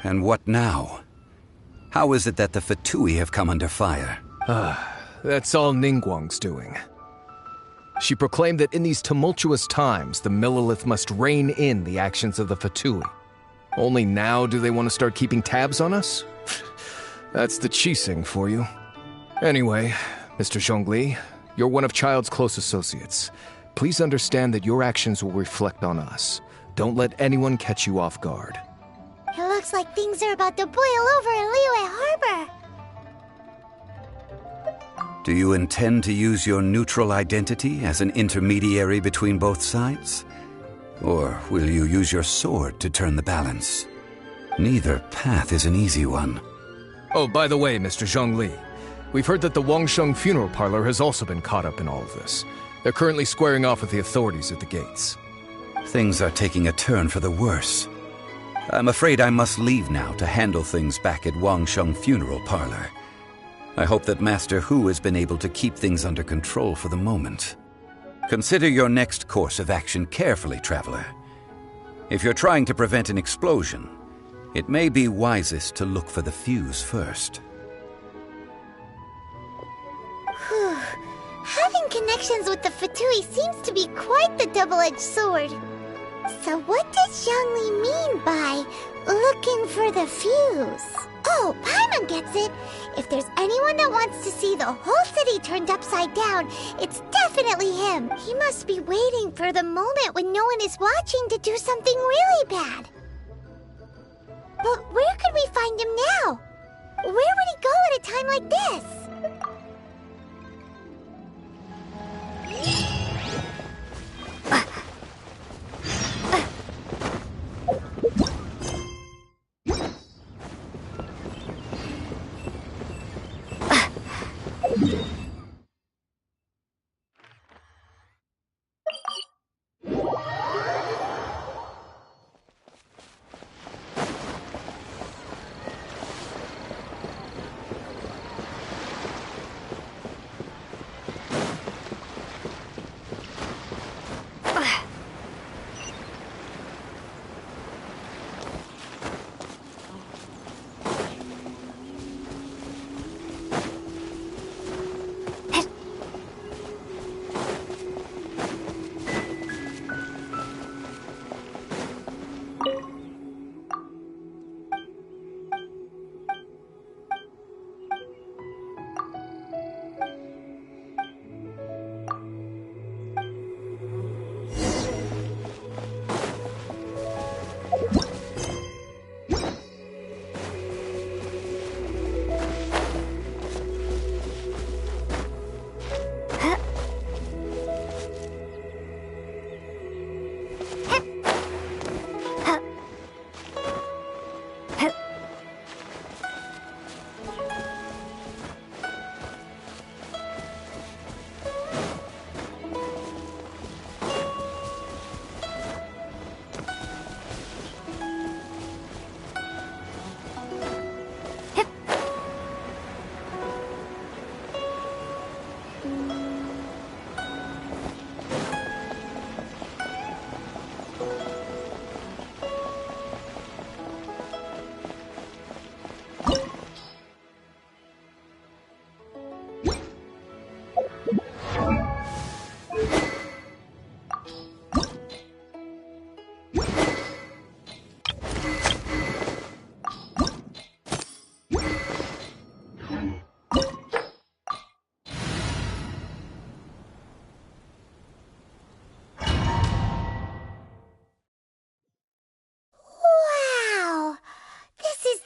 And what now? How is it that the Fuegue have come under fire? That's all Ningguang's doing. She proclaimed that in these tumultuous times, the Millelith must rein in the actions of the Fuegue. Only now do they want to start keeping tabs on us? That's the Qixing for you. Anyway, Mr. Zhongli, you're one of Child's close associates. Please understand that your actions will reflect on us. Don't let anyone catch you off guard. It looks like things are about to boil over in Liyue Harbor. Do you intend to use your neutral identity as an intermediary between both sides? Or will you use your sword to turn the balance? Neither path is an easy one. Oh, by the way, Mr. Zhongli, we've heard that the Wangsheng funeral parlor has also been caught up in all of this. They're currently squaring off with the authorities at the gates. Things are taking a turn for the worse. I'm afraid I must leave now to handle things back at Wangsheng funeral parlor. I hope that Master Hu has been able to keep things under control for the moment. Consider your next course of action carefully, traveler. If you're trying to prevent an explosion, it may be wisest to look for the fuse first. Whew. Having connections with the Fuegue seems to be quite the double-edged sword. So what does Zhongli mean by looking for the fuse? Oh, Paimon gets it. If there's anyone that wants to see the whole city turned upside down, it's definitely him. He must be waiting for the moment when no one is watching to do something really bad. But where could we find him now? Where would he go at a time like this?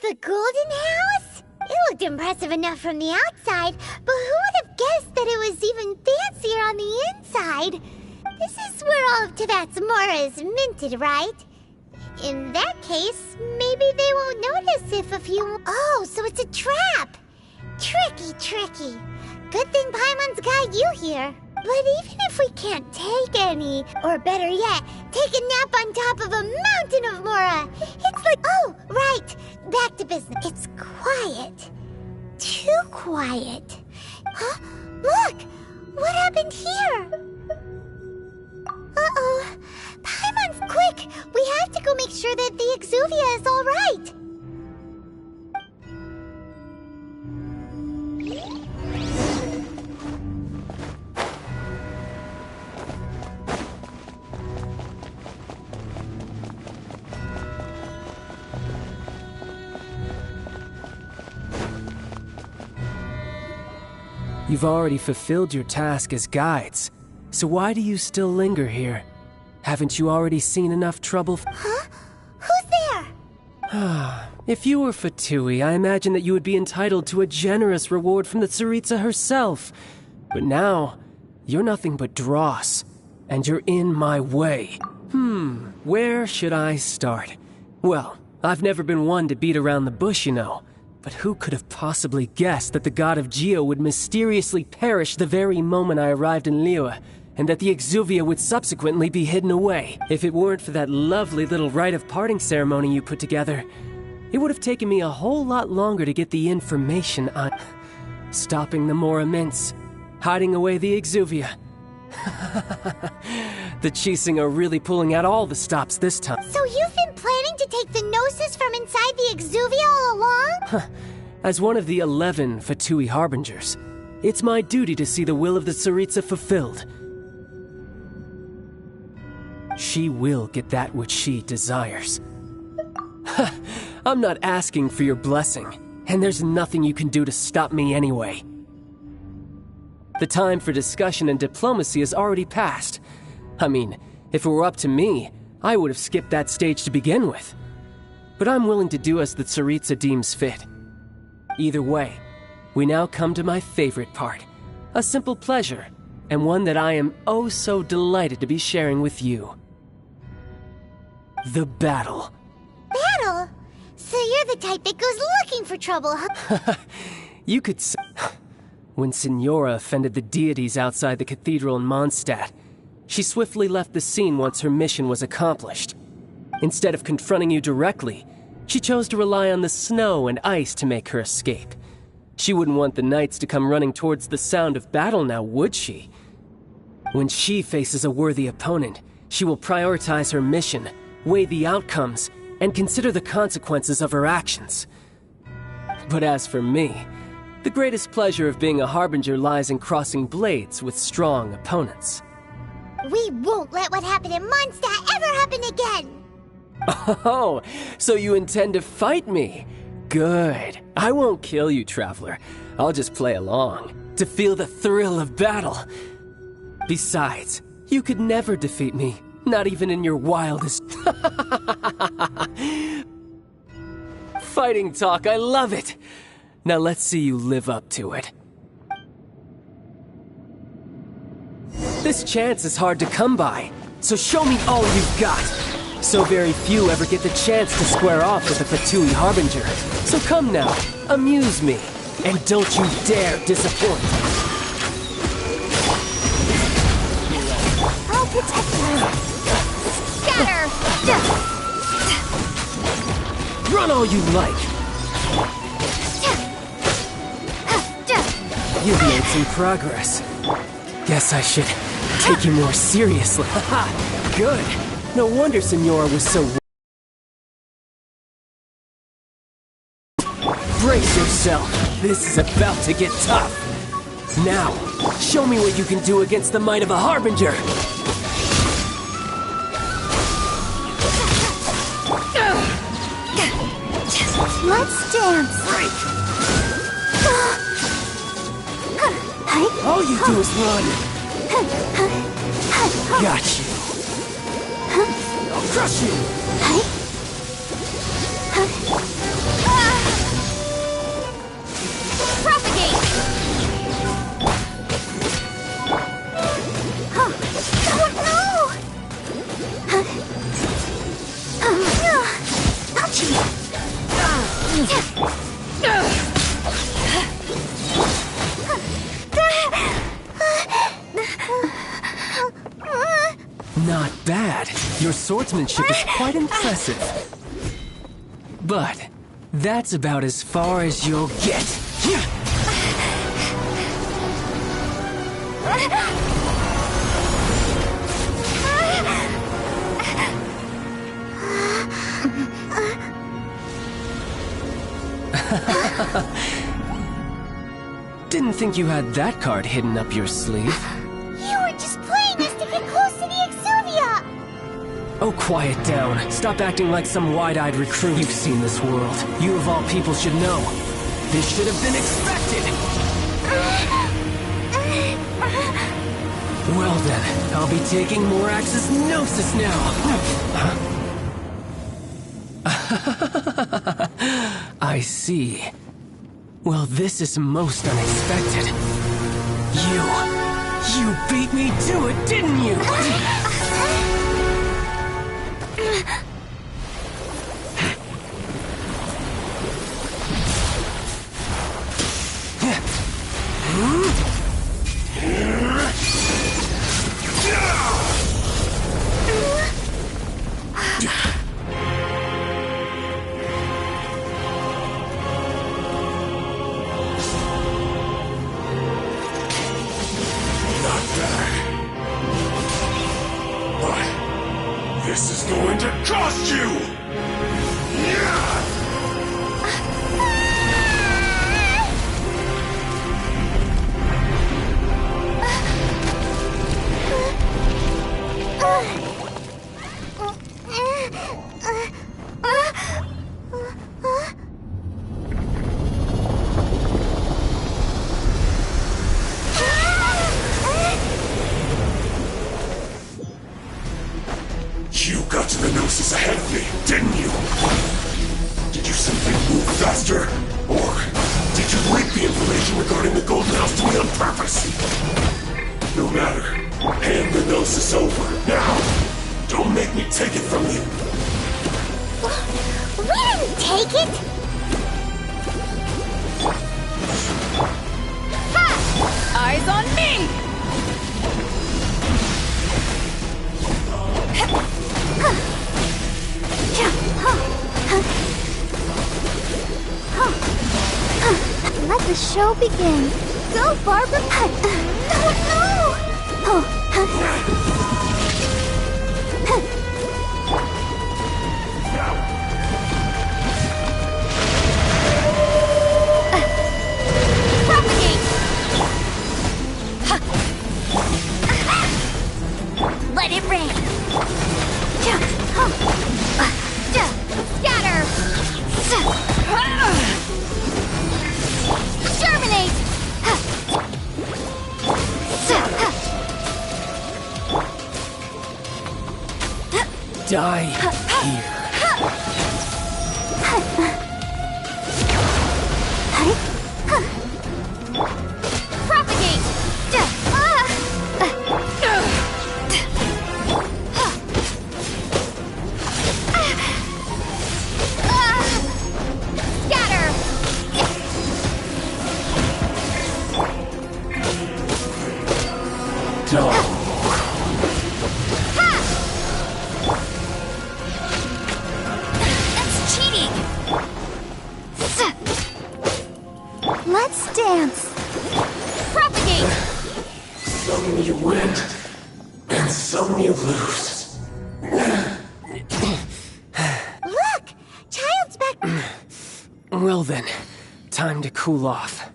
The Golden House? It looked impressive enough from the outside, but who would have guessed that it was even fancier on the inside? This is where all of Teyvat's Mora is minted, right? In that case, maybe they won't notice if a few... Oh, so it's a trap! Tricky, tricky. Good thing Paimon's got you here. But even if we can't take any, or better yet, take a nap on top of a mountain of Mora, it's like... Oh, right! Back to business. It's quiet. Too quiet. Huh? Look! What happened here? Uh-oh. Paimon's quick! We have to go make sure that the Exuvia is all right. You've already fulfilled your task as guides, so why do you still linger here? Haven't you already seen enough trouble? Huh? Who's there? If you were Fatui, I imagine that you would be entitled to a generous reward from the Tsaritsa herself. But now, you're nothing but dross, and you're in my way. Where should I start? Well, I've never been one to beat around the bush, you know. But who could have possibly guessed that the god of Geo would mysteriously perish the very moment I arrived in Liyue, and that the Exuvia would subsequently be hidden away? If it weren't for that lovely little rite of parting ceremony you put together, it would have taken me a whole lot longer to get the information on stopping the Mora Mints, hiding away the Exuvia. The Chising are really pulling out all the stops this time. So you've been planning to take the Gnosis from inside the Exuvia all along? As one of the 11 Fatui Harbingers, it's my duty to see the will of the Tsaritsa fulfilled. She will get that which she desires. I'm not asking for your blessing, and there's nothing you can do to stop me anyway. The time for discussion and diplomacy has already passed. I mean, if it were up to me, I would have skipped that stage to begin with. But I'm willing to do as the Tsaritsa deems fit. Either way, we now come to my favorite part. A simple pleasure, and one that I am oh so delighted to be sharing with you. The battle. Battle? So you're the type that goes looking for trouble, huh? You could say... When Signora offended the deities outside the cathedral in Mondstadt, she swiftly left the scene once her mission was accomplished. Instead of confronting you directly, she chose to rely on the snow and ice to make her escape. She wouldn't want the knights to come running towards the sound of battle now, would she? When she faces a worthy opponent, she will prioritize her mission, weigh the outcomes, and consider the consequences of her actions. But as for me, the greatest pleasure of being a Harbinger lies in crossing blades with strong opponents. We won't let what happened in Mondstadt ever happen again! Oh, so you intend to fight me? Good. I won't kill you, Traveler. I'll just play along, to feel the thrill of battle. Besides, you could never defeat me, not even in your wildest... Fighting talk, I love it! Now let's see you live up to it. This chance is hard to come by, so show me all you've got. So very few ever get the chance to square off with a Fatui Harbinger. So come now, amuse me, and don't you dare disappoint. I'll protect you! Scatter! Run all you like! You've made some progress. Guess I should take you more seriously. Haha, good. No wonder Signora was so... Brace yourself. This is about to get tough. Now, show me what you can do against the might of a Harbinger. Let's dance. Break. All you do is run. Got you. I'll crush you. Propagate! Not bad. Your swordsmanship is quite impressive. But that's about as far as you'll get. Didn't think you had that card hidden up your sleeve. You were just playing us to get close to the Exuvia! Oh, quiet down. Stop acting like some wide-eyed recruit. You've seen this world. You of all people should know. This should have been expected! Well then, I'll be taking Morax's Gnosis now! I see. Well, this is most unexpected. You beat me to it, didn't you? This is going to cost you! You got to the Gnosis ahead of me, didn't you? Did you simply move faster? Or did you leak the information regarding the Golden House to me on purpose? No matter. Hand the Gnosis over, now. Don't make me take it from you. We didn't take it! Ha! Eyes on me! Let the show begin. Go, Barbara. No! Propagate! Let it rain. Scatter! Germinate! Die here. Propagate! Scatter! That's cheating! Let's dance! Propagate! Some you win, and some you lose. Look! Child's back. Well then, time to cool off.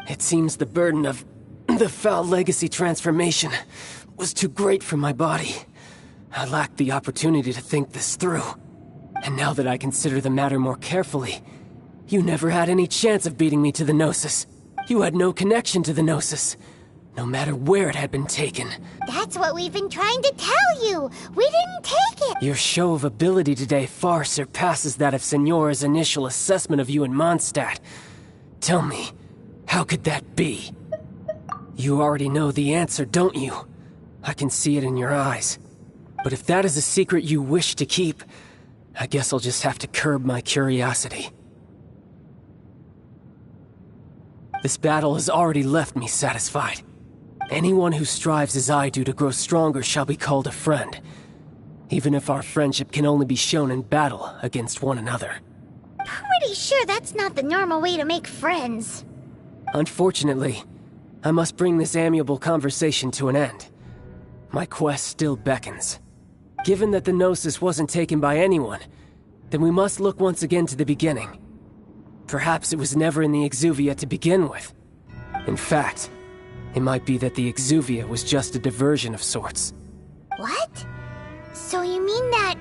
It seems the burden of the foul legacy transformation was too great for my body. I lacked the opportunity to think this through. And now that I consider the matter more carefully, you never had any chance of beating me to the Gnosis. You had no connection to the Gnosis, no matter where it had been taken. That's what we've been trying to tell you! We didn't take it! Your show of ability today far surpasses that of Signora's initial assessment of you in Mondstadt. Tell me, how could that be? You already know the answer, don't you? I can see it in your eyes. But if that is a secret you wish to keep, I guess I'll just have to curb my curiosity. This battle has already left me satisfied. Anyone who strives as I do to grow stronger shall be called a friend, even if our friendship can only be shown in battle against one another. Pretty sure that's not the normal way to make friends. Unfortunately, I must bring this amiable conversation to an end. My quest still beckons. Given that the Gnosis wasn't taken by anyone, then we must look once again to the beginning. Perhaps it was never in the Exuvia to begin with. In fact, it might be that the Exuvia was just a diversion of sorts. What? So you mean that...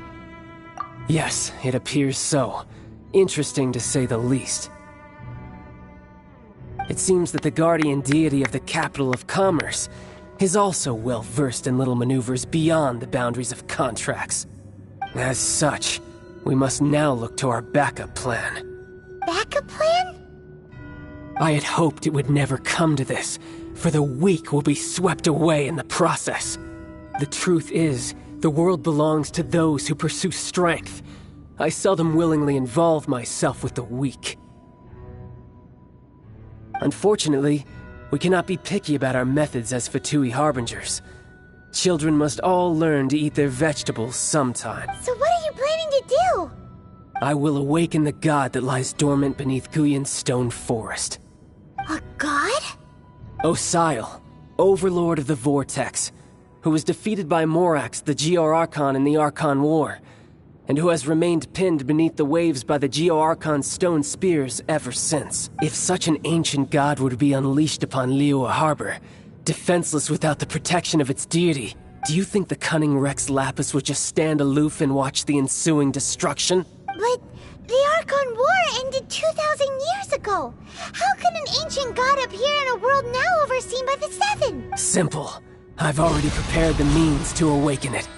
Yes, it appears so. Interesting to say the least. It seems that the guardian deity of the capital of commerce is also well versed in little maneuvers beyond the boundaries of contracts. As such, we must now look to our backup plan. Backup plan? I had hoped it would never come to this, for the weak will be swept away in the process. The truth is, the world belongs to those who pursue strength. I seldom willingly involve myself with the weak. Unfortunately, we cannot be picky about our methods as Fatui Harbingers. Children must all learn to eat their vegetables sometime. So what are you planning to do? I will awaken the god that lies dormant beneath Guyan's stone forest. A god? Osial, overlord of the Vortex, who was defeated by Morax, the Geo-Archon in the Archon War, and who has remained pinned beneath the waves by the Geo-Archon's stone spears ever since. If such an ancient god were to be unleashed upon Liyue Harbor, defenseless without the protection of its deity, do you think the cunning Rex Lapis would just stand aloof and watch the ensuing destruction? But the Archon War ended 2,000 years ago. How can an ancient god appear in a world now overseen by the Seven? Simple. I've already prepared the means to awaken it.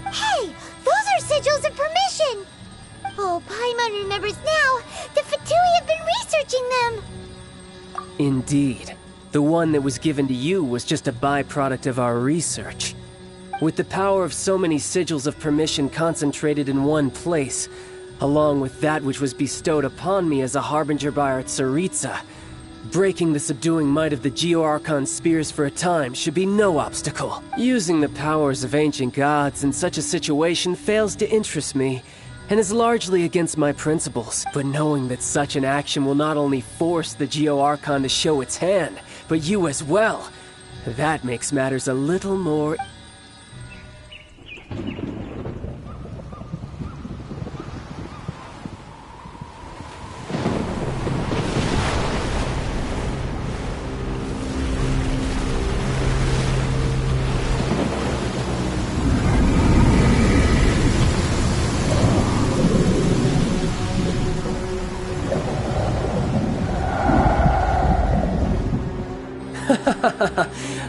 Hey, those are sigils of permission! Oh, Paimon remembers now. The Fatui have been researching them! Indeed. The one that was given to you was just a byproduct of our research. With the power of so many sigils of permission concentrated in one place, along with that which was bestowed upon me as a harbinger by our Tsaritsa, breaking the subduing might of the Geo-Archon spears for a time should be no obstacle. Using the powers of ancient gods in such a situation fails to interest me, and is largely against my principles. But knowing that such an action will not only force the Geo-Archon to show its hand, but you as well, that makes matters a little more...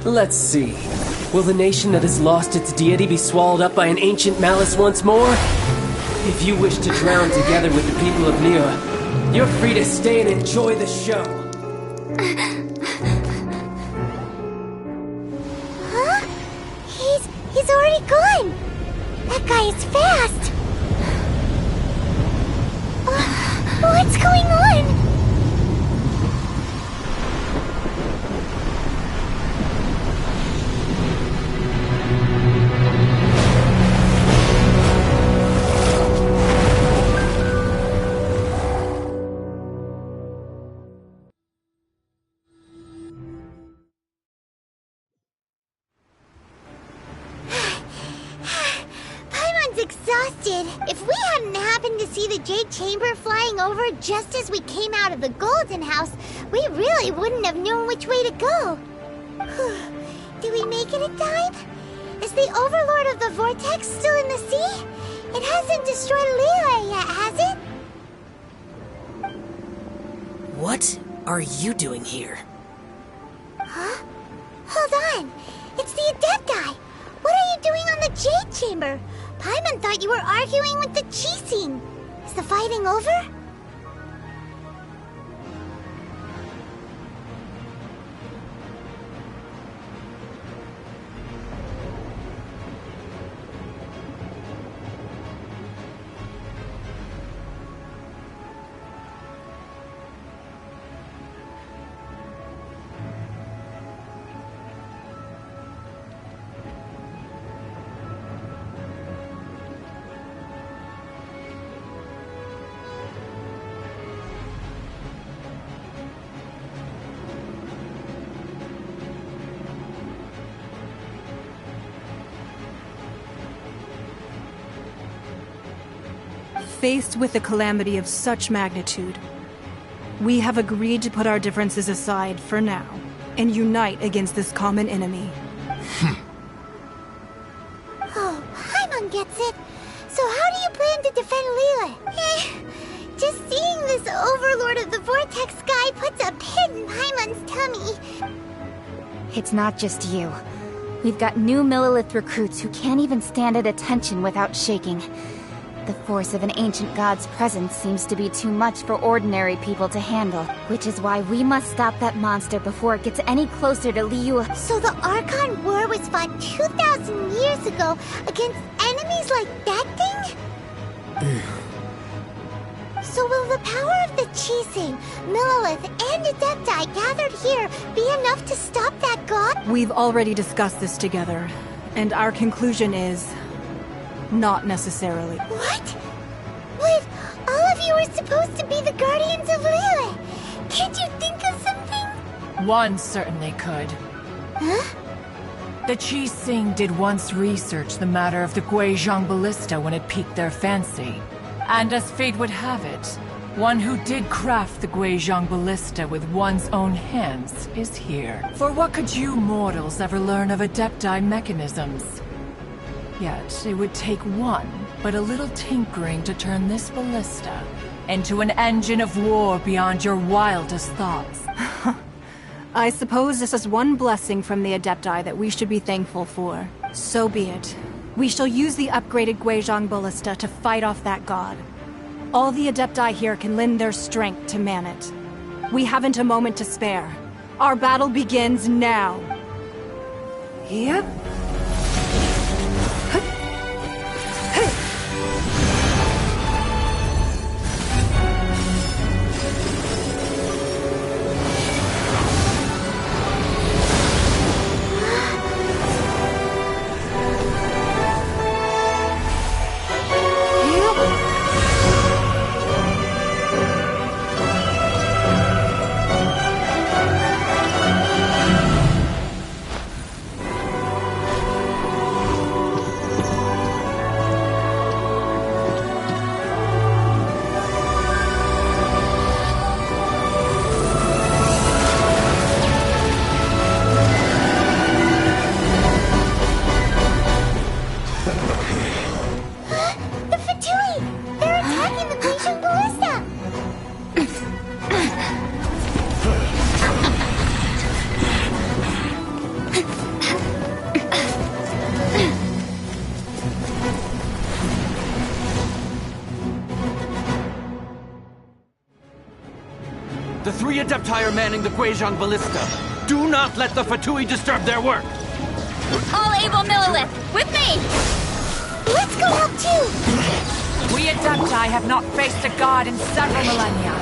Let's see. Will the nation that has lost its deity be swallowed up by an ancient malice once more? If you wish to drown together with the people of Liyue, you're free to stay and enjoy the show. Huh? He's already gone! That guy is fast! What's going on? Exhausted. If we hadn't happened to see the Jade Chamber flying over just as we came out of the Golden House, we really wouldn't have known which way to go. Did we make it in time? Is the Overlord of the Vortex still in the sea? It hasn't destroyed Liyue yet, has it? What are you doing here? Huh? Hold on. It's the Adepti. What are you doing on the Jade Chamber? Paimon thought you were arguing with the Chising. Is the fighting over? Faced with a calamity of such magnitude, we have agreed to put our differences aside for now and unite against this common enemy. Oh, Paimon gets it. So how do you plan to defend Liyue? Just seeing this Overlord of the Vortex guy puts a pit in Paimon's tummy. It's not just you. We've got new Millilith recruits who can't even stand at attention without shaking. The force of an ancient god's presence seems to be too much for ordinary people to handle, which is why we must stop that monster before it gets any closer to Liyue. So the Archon War was fought 2,000 years ago against enemies like that thing? So will the power of the Chising, Millilith, and Adepti gathered here be enough to stop that god? We've already discussed this together, and our conclusion is... not necessarily. What? But all of you are supposed to be the Guardians of Liyue. Can't you think of something? One certainly could. Huh? The Chising did once research the matter of the Guizhong Ballista when it piqued their fancy. And as fate would have it, one who did craft the Guizhong Ballista with one's own hands is here. For what could you mortals ever learn of Adepti mechanisms? Yet, it would take one, but a little tinkering to turn this ballista into an engine of war beyond your wildest thoughts. I suppose this is one blessing from the Adepti that we should be thankful for. So be it. We shall use the upgraded Guizhong Ballista to fight off that god. All the Adepti here can lend their strength to man it. We haven't a moment to spare. Our battle begins now. Yep. The three Adepti are manning the Guizhong Ballista. Do not let the Fatui disturb their work! All able Millilith, with me! Let's go help too! We Adepti have not faced a god in several millennia.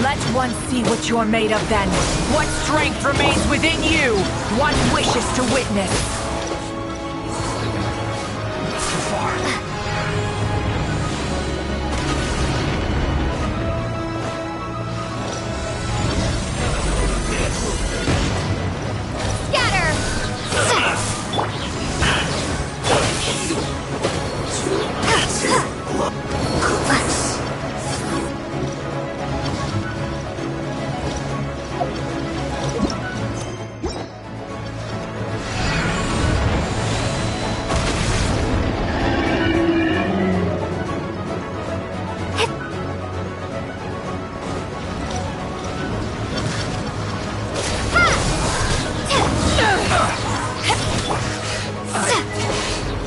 Let one see what you're made of then. What strength remains within you, one wishes to witness.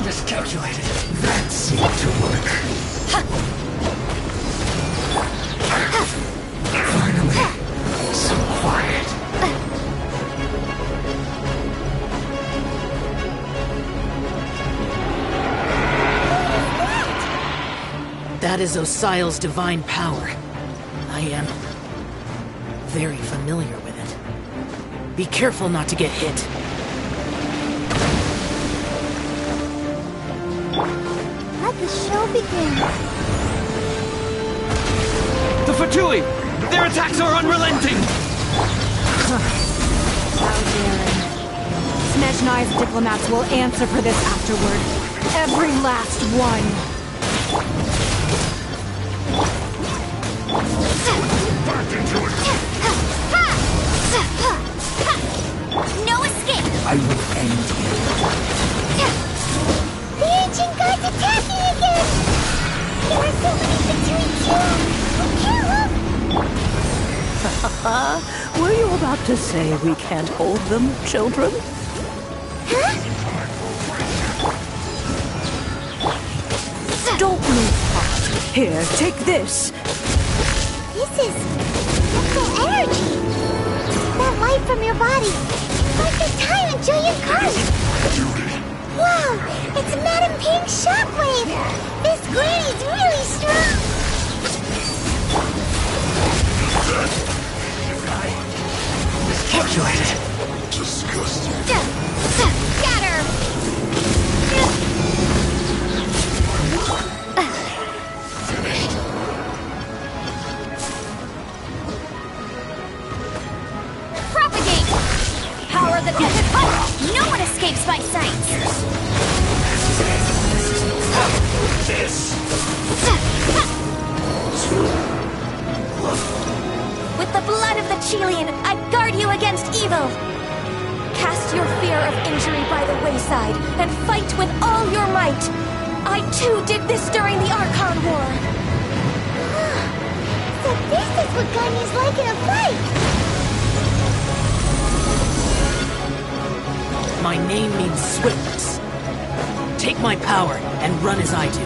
Miscalculated. That seemed to work. Finally, so quiet. That is Osial's divine power. I am very familiar with it. Be careful not to get hit. Let the show begin. The Fatui! Their attacks are unrelenting! How daring. Snezhnai's diplomats will answer for this afterward. Every last one. Back into it! No escape! I will end you. The ancient god's attacking again! There are so many between you! Were you about to say we can't hold them, children? Don't move, Pot. Here, take this. This is mental energy. That light from your body. Like the time in Julian Card. Wow, it's Madame Pink's shockwave. This granny's really strong. Calculated. Disgusting. Got her. Propagate! Power that doesn't fight! No one escapes my sight! With the blood of the Chilean, I guard you against evil! Cast your fear of injury by the wayside, and fight with all your might! I too did this during the Archon War! So this is what Ganya's like in a fight! My name means swiftness. Take my power and run as I do.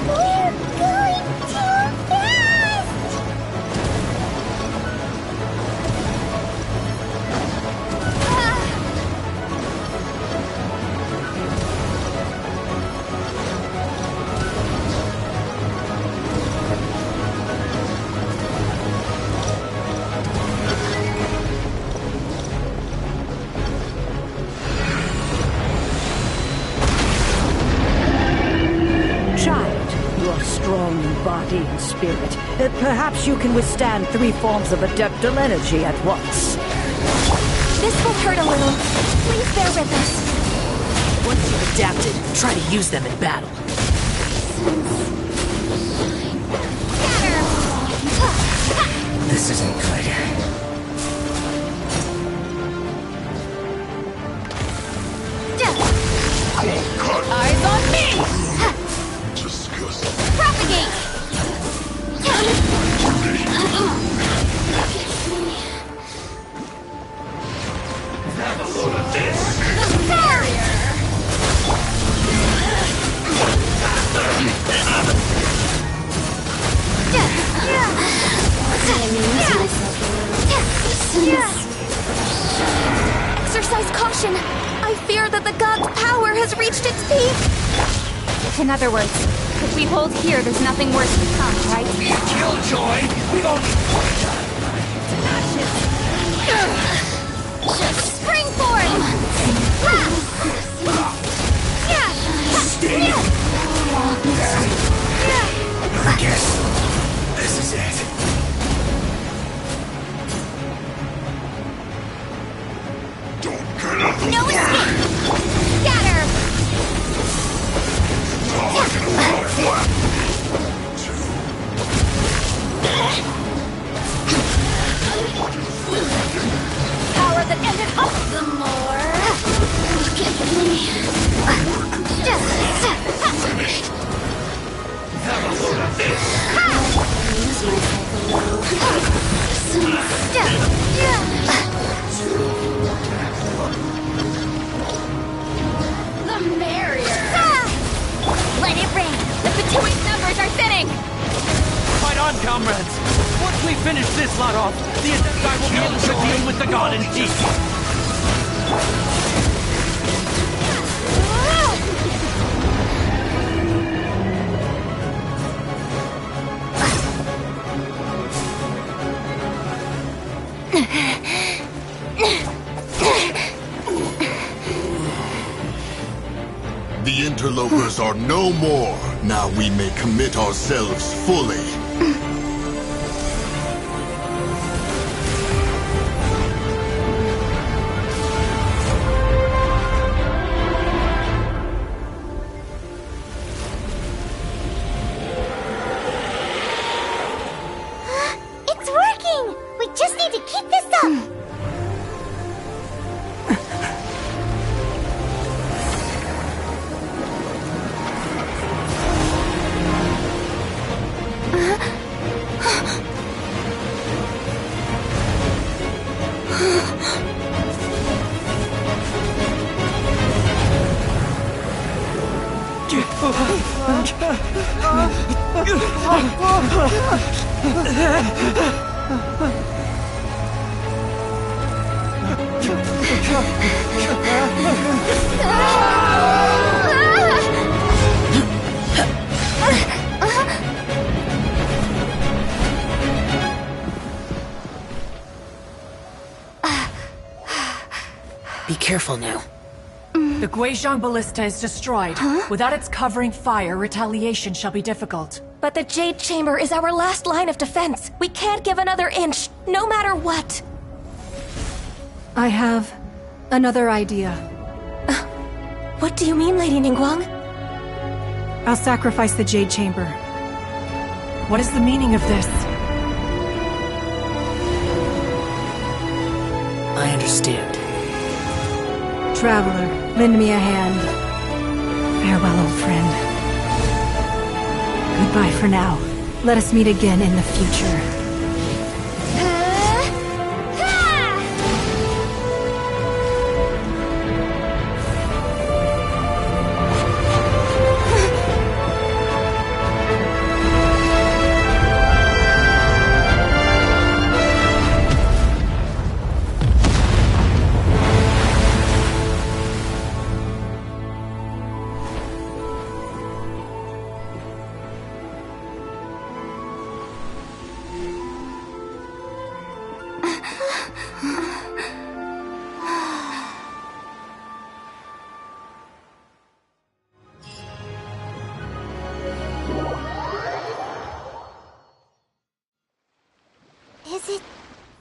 We're going too fast! Child, you are strong in body and spirit. Perhaps you can withstand 3 forms of adeptal energy at once. This will hurt a little. Please bear with us. Once you've adapted, try to use them in battle. This isn't good. Eyes on me! Disgusting. Propagate! Exercise caution. I fear that the god's power has reached its peak. In other words, if we hold here, there's nothing worse to come, right? Killjoy! We've only... Springboard! I guess this is it. No escape! Scatter! Power that ended up the more. Look at me. Finished. Have a load of this. The merrier. Let it rain. The Fatui's numbers are thinning. Fight on, comrades! Once we finish this lot off, the Adepti will be able to deal with the god in peace! The interlopers are no more. Now we may commit ourselves fully. It's working! We just need to keep this up! Be careful now. The Guizhong Ballista is destroyed. Without its covering fire, retaliation shall be difficult. But the Jade Chamber is our last line of defense. We can't give another inch, no matter what. I have another idea. What do you mean, Lady Ningguang? I'll sacrifice the Jade Chamber. What is the meaning of this? I understand. Traveler, lend me a hand. Farewell, old friend. Goodbye for now. Let us meet again in the future. Is it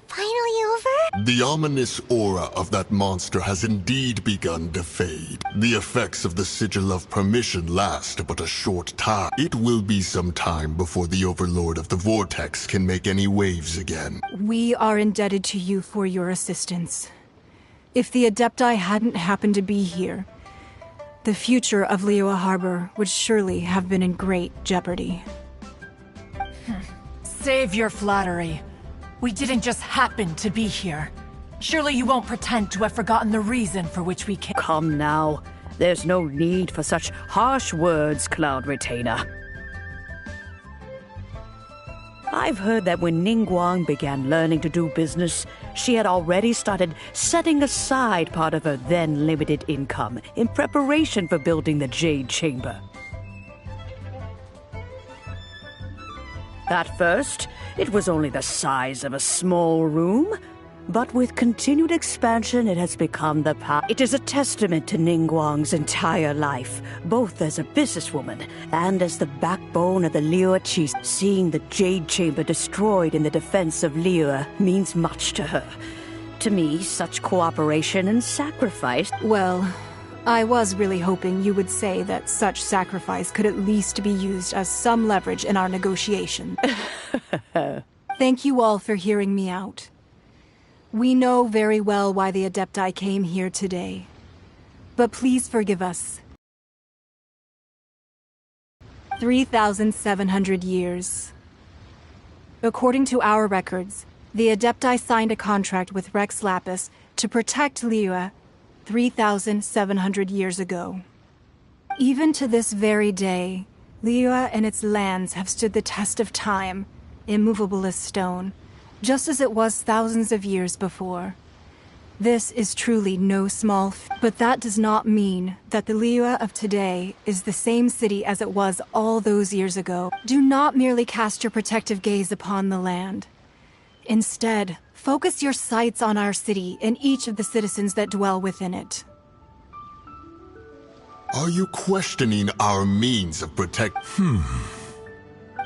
finally over? The ominous aura of that monster has indeed begun to fade. The effects of the Sigil of Permission last but a short time. It will be some time before the Overlord of the Vortex can make any waves again. We are indebted to you for your assistance. If the Adepti hadn't happened to be here, the future of Liyue Harbor would surely have been in great jeopardy. Save your flattery. We didn't just happen to be here. Surely you won't pretend to have forgotten the reason for which we came. Come now. There's no need for such harsh words, Cloud Retainer. I've heard that when Ningguang began learning to do business, she had already started setting aside part of her then limited income in preparation for building the Jade Chamber. At first, it was only the size of a small room, but with continued expansion, it has become the power. It is a testament to Ningguang's entire life, both as a businesswoman and as the backbone of the Liyue Chi. Seeing the Jade Chamber destroyed in the defense of Liyue means much to her. To me, such cooperation and sacrifice... Well, I was really hoping you would say that such sacrifice could at least be used as some leverage in our negotiation. Thank you all for hearing me out. We know very well why the Adepti came here today. But please forgive us. 3,700 years. According to our records, the Adepti signed a contract with Rex Lapis to protect Liyue 3,700 years ago. Even to this very day, Liyue and its lands have stood the test of time, immovable as stone, just as it was thousands of years before. This is truly no small but that does not mean that the Liyue of today is the same city as it was all those years ago. Do not merely cast your protective gaze upon the land. Instead, focus your sights on our city and each of the citizens that dwell within it. Are you questioning our means of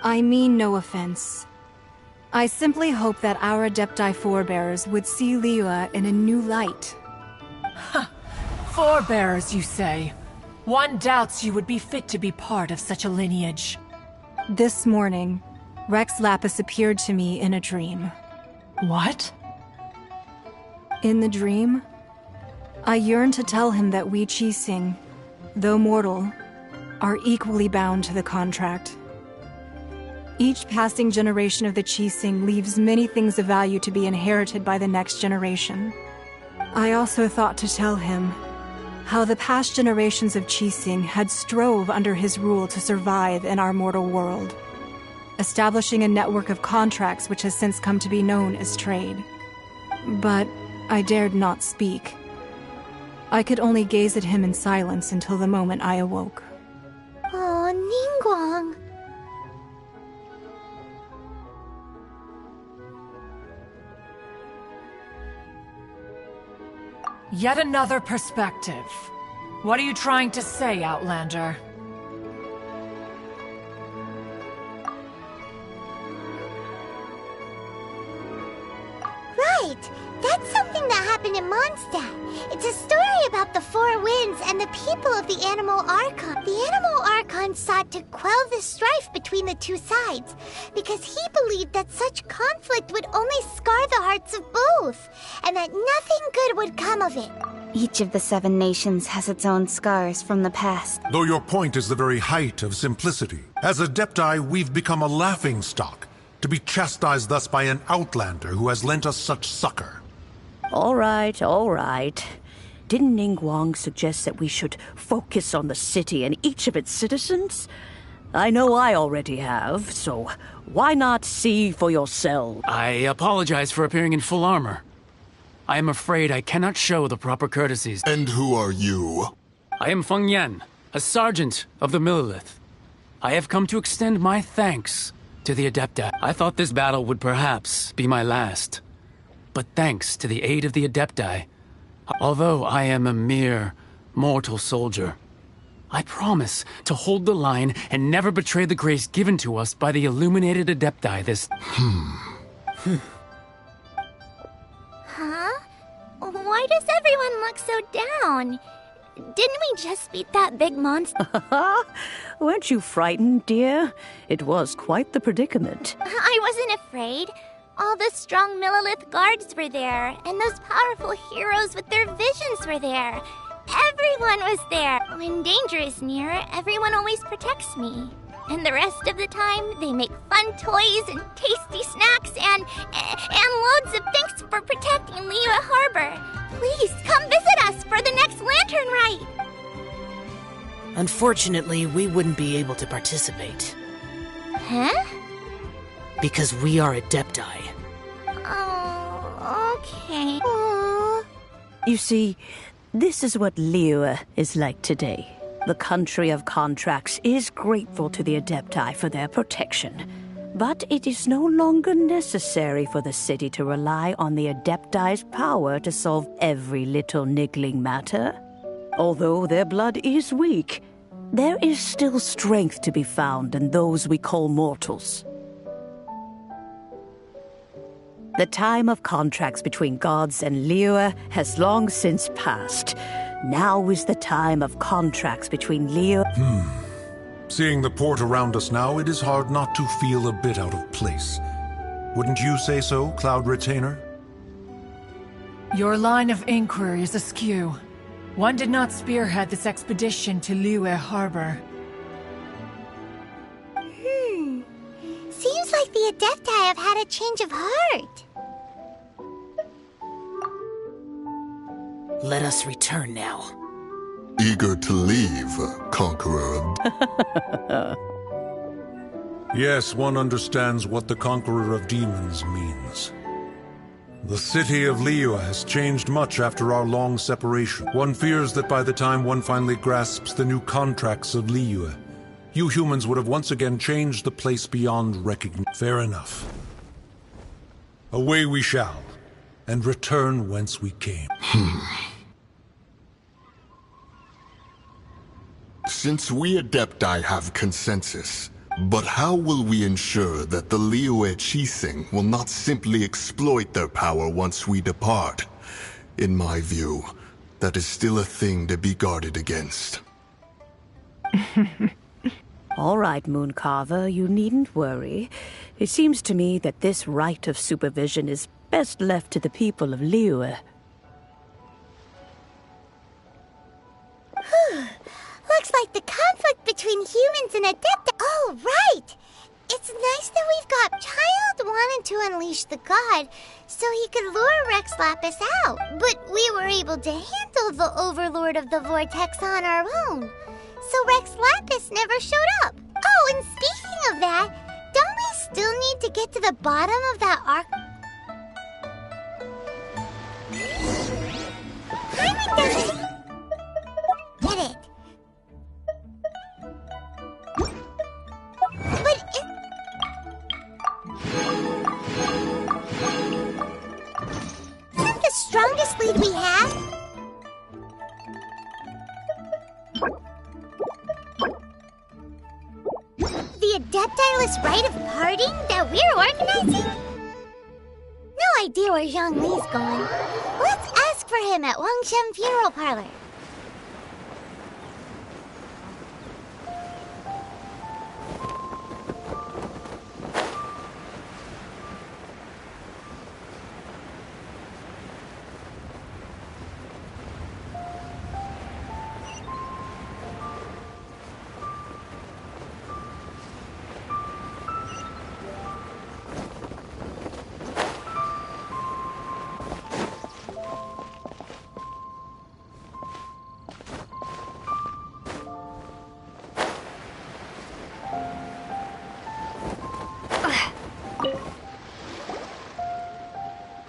I mean no offense. I simply hope that our Adepti forebears would see Liyue in a new light. Forebears, you say? One doubts you would be fit to be part of such a lineage. This morning, Rex Lapis appeared to me in a dream. What? In the dream, I yearned to tell him that we Qixing, though mortal, are equally bound to the contract. Each passing generation of the Qixing leaves many things of value to be inherited by the next generation. I also thought to tell him how the past generations of Qixing had strove under his rule to survive in our mortal world. establishing a network of contracts which has since come to be known as trade. But I dared not speak. I could only gaze at him in silence until the moment I awoke. Oh, Ningguang. Yet another perspective. What are you trying to say, Outlander? Right! That's something that happened in Mondstadt. It's a story about the Four Winds and the people of the Animal Archon. The Animal Archon sought to quell the strife between the two sides, because he believed that such conflict would only scar the hearts of both, and that nothing good would come of it. Each of the 7 nations has its own scars from the past. Though your point is the very height of simplicity. As Adepti, we've become a laughingstock, to be chastised thus by an outlander who has lent us such succor. All right, all right. Didn't Ningguang suggest that we should focus on the city and each of its citizens? I know I already have, so why not see for yourself? I apologize for appearing in full armor. I am afraid I cannot show the proper courtesies. And who are you? I am Feng Yan, a sergeant of the Millilith. I have come to extend my thanks to the Adepti. I thought this battle would perhaps be my last. But thanks to the aid of the Adepti, although I am a mere mortal soldier, I promise to hold the line and never betray the grace given to us by the illuminated Adepti this... Huh? Why does everyone look so down? Didn't we just beat that big monster? Weren't you frightened, dear? It was quite the predicament. I wasn't afraid. All the strong Millilith guards were there, and those powerful heroes with their visions were there. Everyone was there. When danger is near, everyone always protects me. And the rest of the time, they make fun toys and tasty snacks and loads of thanks for protecting Liyue Harbor. Please, come visit us for the next lantern rite. Unfortunately, we wouldn't be able to participate. Huh? Because we are Adepti. Oh, okay. Aww. You see, this is what Liyue is like today. The country of contracts is grateful to the Adepti for their protection. But it is no longer necessary for the city to rely on the Adepti's power to solve every little niggling matter. Although their blood is weak, there is still strength to be found in those we call mortals. The time of contracts between gods and Liyue has long since passed. Now is the time of contracts between Liyue... Seeing the port around us now, it is hard not to feel a bit out of place. Wouldn't you say so, Cloud Retainer? Your line of inquiry is askew. One did not spearhead this expedition to Liyue Harbor. Seems like the Adepti have had a change of heart. Let us return now. Eager to leave, Conqueror. Yes, one understands what the Conqueror of Demons means. The city of Liyue has changed much after our long separation. One fears that by the time one finally grasps the new contracts of Liyue, you humans would have once again changed the place beyond recognition. Fair enough. Away we shall, and return whence we came. Since we Adepti have consensus, but how will we ensure that the Liyue Qixing will not simply exploit their power once we depart? In my view, that is still a thing to be guarded against. All right, Mooncarver, you needn't worry. It seems to me that this right of supervision is best left to the people of Liyue. Looks like the conflict between humans and Adepti... Oh, right! It's nice that we've got... Child wanted to unleash the god so he could lure Rex Lapis out. But we were able to handle the Overlord of the Vortex on our own. So Rex Lapis never showed up. Oh, and speaking of that, don't we to get to the bottom of that arc... Paimon doesn't... get it. But it... isn't the strongest lead we have? The Adepti-less rite of parting that we're organizing? No idea where Zhongli's going. Let's ask for him at Wangshen Funeral Parlor.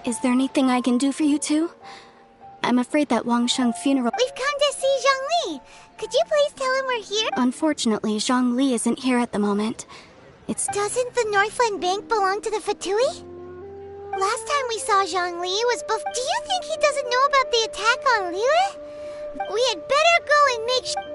Is there anything I can do for you two? I'm afraid that Wangsheng funeral... We've come to see Zhongli. Could you please tell him we're here? Unfortunately, Zhongli isn't here at the moment. Doesn't the Northland Bank belong to the Fatui? Last time we saw Zhongli was before... Do you think he doesn't know about the attack on Liyue? We had better go and make sure...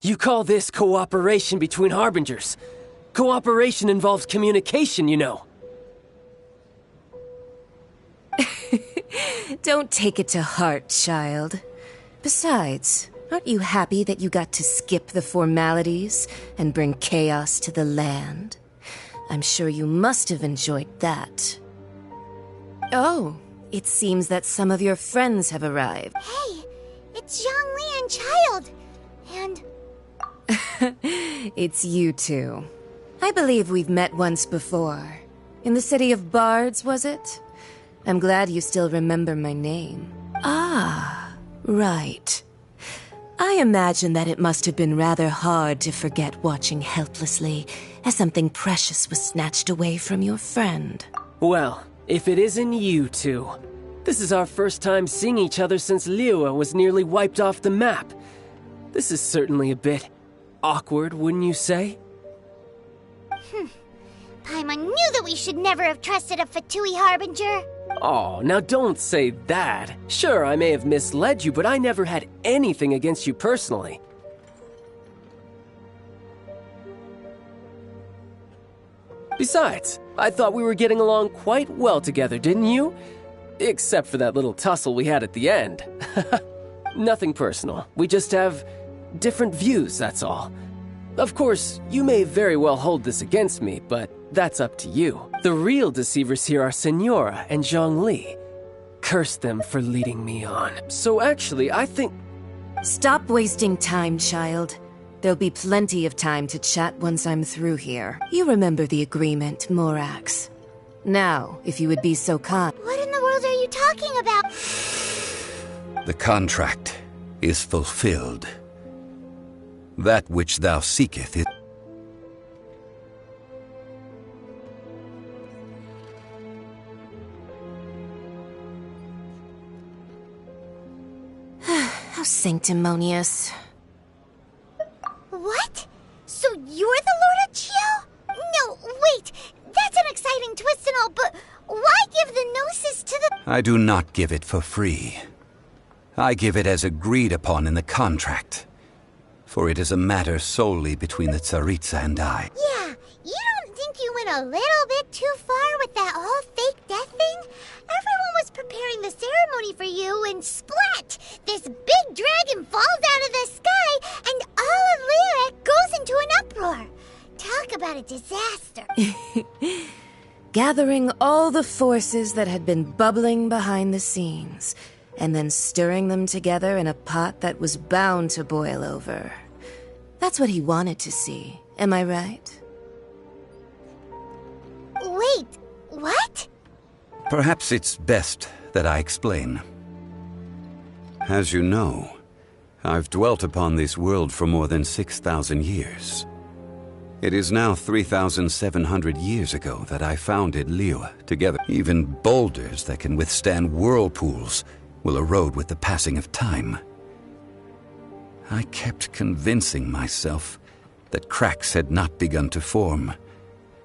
You call this cooperation between Harbingers? Cooperation involves communication, you know. Don't take it to heart, child. Besides, aren't you happy that you got to skip the formalities and bring chaos to the land? I'm sure you must have enjoyed that. Oh, it seems that some of your friends have arrived. Hey, it's Zhongli and Child. And... It's you two. I believe we've met once before. In the city of Bards, was it? I'm glad you still remember my name. Ah, right. I imagine that it must have been rather hard to forget watching helplessly as something precious was snatched away from your friend. Well, if it isn't you two. This is our first time seeing each other since Liyue was nearly wiped off the map. This is certainly a bit awkward, wouldn't you say? Paimon knew that we should never have trusted a Fatui Harbinger. Oh, now don't say that. Sure, I may have misled you, but I never had anything against you personally. Besides, I thought we were getting along quite well together, didn't you? Except for that little tussle we had at the end. Nothing personal. We just have different views, that's all. Of course, you may very well hold this against me, but that's up to you. The real deceivers here are Senora and Zhongli. Curse them for leading me on. So actually, I think... Stop wasting time, child. There'll be plenty of time to chat once I'm through here. You remember the agreement, Morax. Now, if you would be so kind... What in the world are you talking about? The contract is fulfilled. That which thou seeketh is... How sanctimonious. What? So you're the Lord of Chio? No, wait. That's an exciting twist and all, but why give the Gnosis to the... I do not give it for free. I give it as agreed upon in the contract. For it is a matter solely between the Tsaritsa and I. Yeah, you don't think you went a little bit too far with that whole fake death thing? Everyone was preparing the ceremony for you, and splat! This big dragon falls out of the sky, and all of Lyra goes into an uproar. Talk about a disaster. Gathering all the forces that had been bubbling behind the scenes, and then stirring them together in a pot that was bound to boil over. That's what he wanted to see, am I right? Wait, what? Perhaps it's best that I explain. As you know, I've dwelt upon this world for more than 6,000 years. It is now 3,700 years ago that I founded Liyue together. Even boulders that can withstand whirlpools will erode with the passing of time. I kept convincing myself that cracks had not begun to form,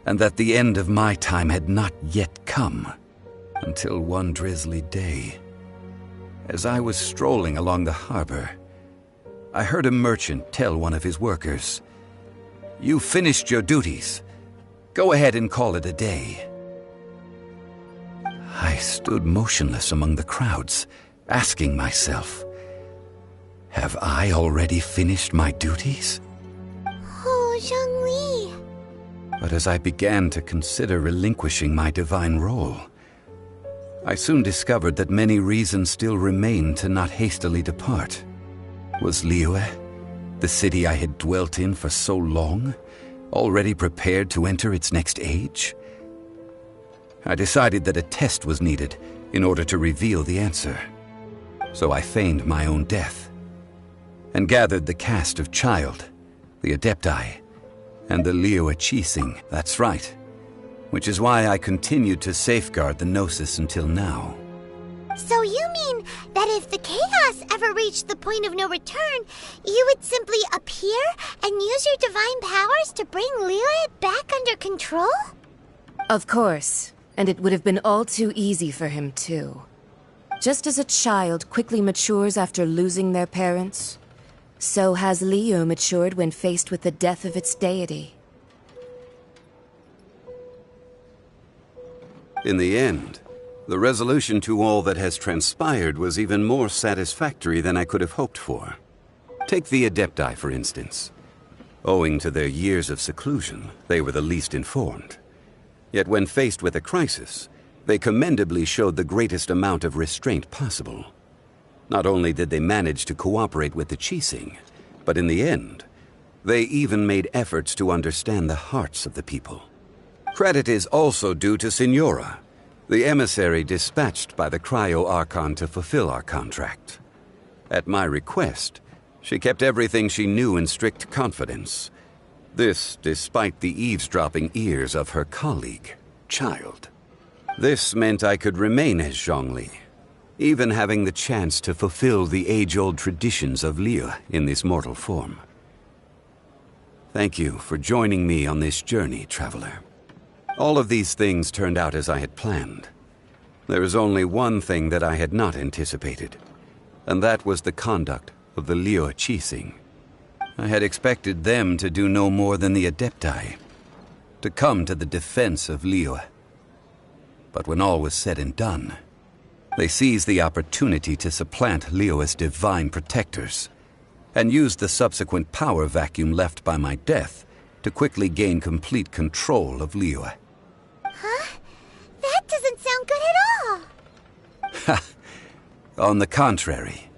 and that the end of my time had not yet come, until one drizzly day. As I was strolling along the harbor, I heard a merchant tell one of his workers, "You finished your duties. Go ahead and call it a day." I stood motionless among the crowds, asking myself, have I already finished my duties? Oh, Zhongli. But as I began to consider relinquishing my divine role, I soon discovered that many reasons still remained to not hastily depart. Was Liyue, the city I had dwelt in for so long, already prepared to enter its next age? I decided that a test was needed in order to reveal the answer. So I feigned my own death, and gathered the cast of Child, the Adepti, and the Liyue Qixing, that's right, which is why I continued to safeguard the Gnosis until now. So you mean that if the chaos ever reached the point of no return, you would simply appear and use your divine powers to bring Liyue back under control? Of course, and it would have been all too easy for him too. Just as a child quickly matures after losing their parents, so has Liyue matured when faced with the death of its deity. In the end, the resolution to all that has transpired was even more satisfactory than I could have hoped for. Take the Adepti, for instance. Owing to their years of seclusion, they were the least informed. Yet when faced with a crisis, they commendably showed the greatest amount of restraint possible. Not only did they manage to cooperate with the Qixing, but in the end, they even made efforts to understand the hearts of the people. Credit is also due to Senora, the emissary dispatched by the Cryo-Archon to fulfill our contract. At my request, she kept everything she knew in strict confidence. This despite the eavesdropping ears of her colleague, Child. This meant I could remain as Zhongli, even having the chance to fulfill the age-old traditions of Liyue in this mortal form. Thank you for joining me on this journey, traveler. All of these things turned out as I had planned. There is only one thing that I had not anticipated, and that was the conduct of the Liyue Qixing. I had expected them to do no more than the Adepti, to come to the defense of Liyue. But when all was said and done, They seized the opportunity to supplant Liyue's divine protectors, and used the subsequent power vacuum left by my death to quickly gain complete control of Liyue. Huh? That doesn't sound good at all! Ha! On the contrary,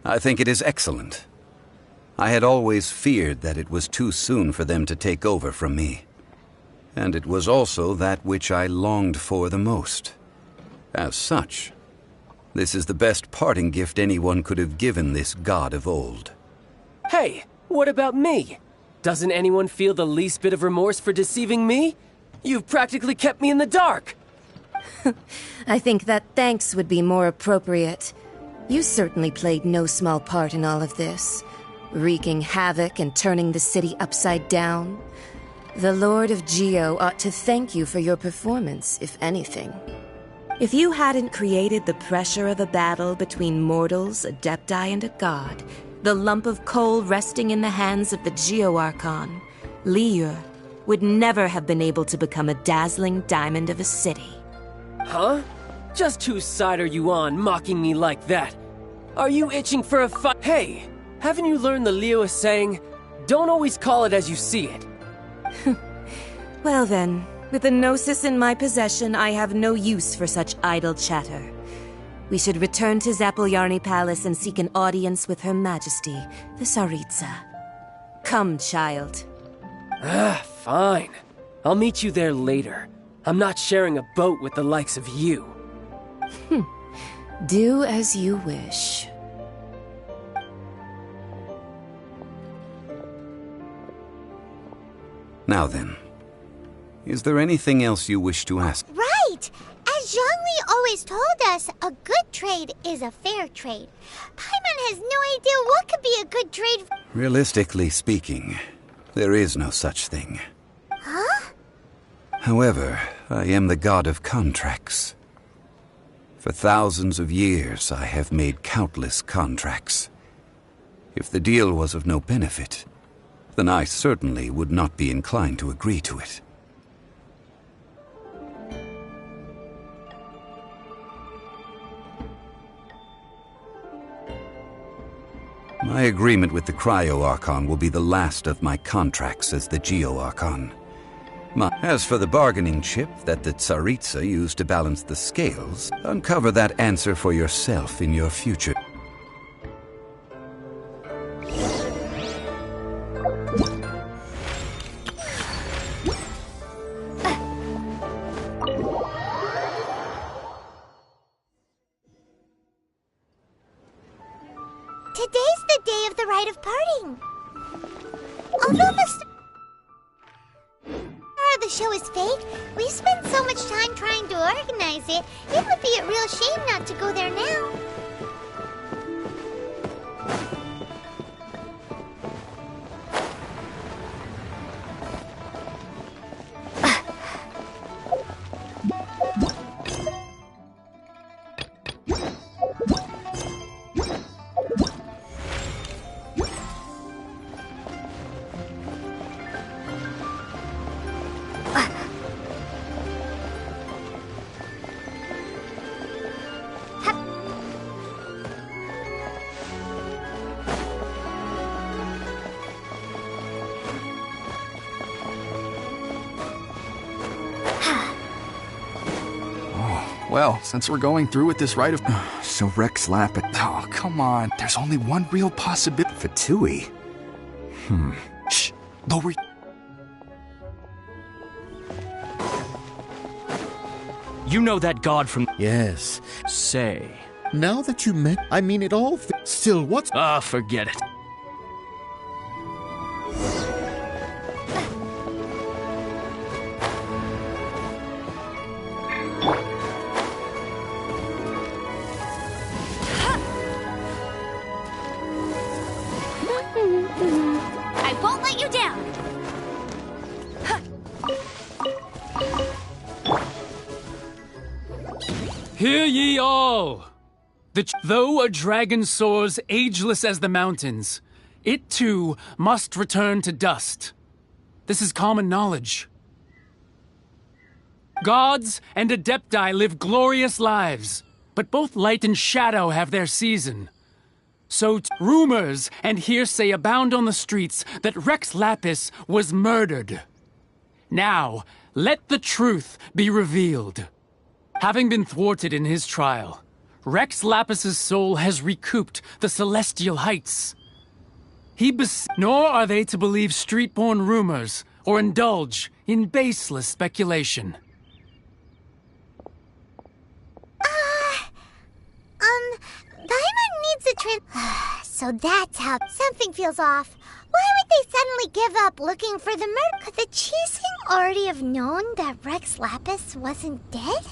I think it is excellent. I had always feared that it was too soon for them to take over from me. And it was also that which I longed for the most. As such, this is the best parting gift anyone could have given this god of old. Hey, what about me? Doesn't anyone feel the least bit of remorse for deceiving me? You've practically kept me in the dark! I think that thanks would be more appropriate. You certainly played no small part in all of this, wreaking havoc and turning the city upside down. The Lord of Geo ought to thank you for your performance, if anything. If you hadn't created the pressure of a battle between mortals, adepti, and a god, the lump of coal resting in the hands of the Geo Archon, Liyue, would never have been able to become a dazzling diamond of a city. Huh? Just whose side are you on, mocking me like that? Are you itching for a fight? Hey, haven't you learned the Liyue saying, don't always call it as you see it? Well then, with the Gnosis in my possession, I have no use for such idle chatter. We should return to Zapoljarny Palace and seek an audience with Her Majesty, the Tsaritsa. Come, child. Fine. I'll meet you there later. I'm not sharing a boat with the likes of you. Do as you wish. Now then, is there anything else you wish to ask? Right! As Zhongli always told us, a good trade is a fair trade. Paimon has no idea what could be a good trade. Realistically speaking, there is no such thing. Huh? However, I am the god of contracts. For thousands of years, I have made countless contracts. If the deal was of no benefit, then I certainly would not be inclined to agree to it. My agreement with the Cryo-Archon will be the last of my contracts as the Geo-Archon. As for the bargaining chip that the Tsaritsa used to balance the scales, uncover that answer for yourself in your future. Today's the day of the rite of parting. Although the star of the show is fake, we spent so much time trying to organize it, it would be a real shame not to go there now. Well, since we're going through with this rite of... So Rex Lap it. Oh, come on. There's only one real possibility. Fatui? Shh. Lower... You know that god from... Yes. Say. Now that you met... I mean, it all... Still, what's... Ah, forget it. I won't let you down. Hear ye all! Though a dragon soars ageless as the mountains, it too must return to dust. This is common knowledge. Gods and Adepti live glorious lives, but both light and shadow have their season. So rumors and hearsay abound on the streets that Rex Lapis was murdered. Now, let the truth be revealed. Having been thwarted in his trial, Rex Lapis's soul has recouped the celestial heights. Nor are they to believe street-born rumors or indulge in baseless speculation. Paimon needs a so that's how something feels off. Why would they suddenly give up looking for the murder? Could the Qixing already have known that Rex Lapis wasn't dead?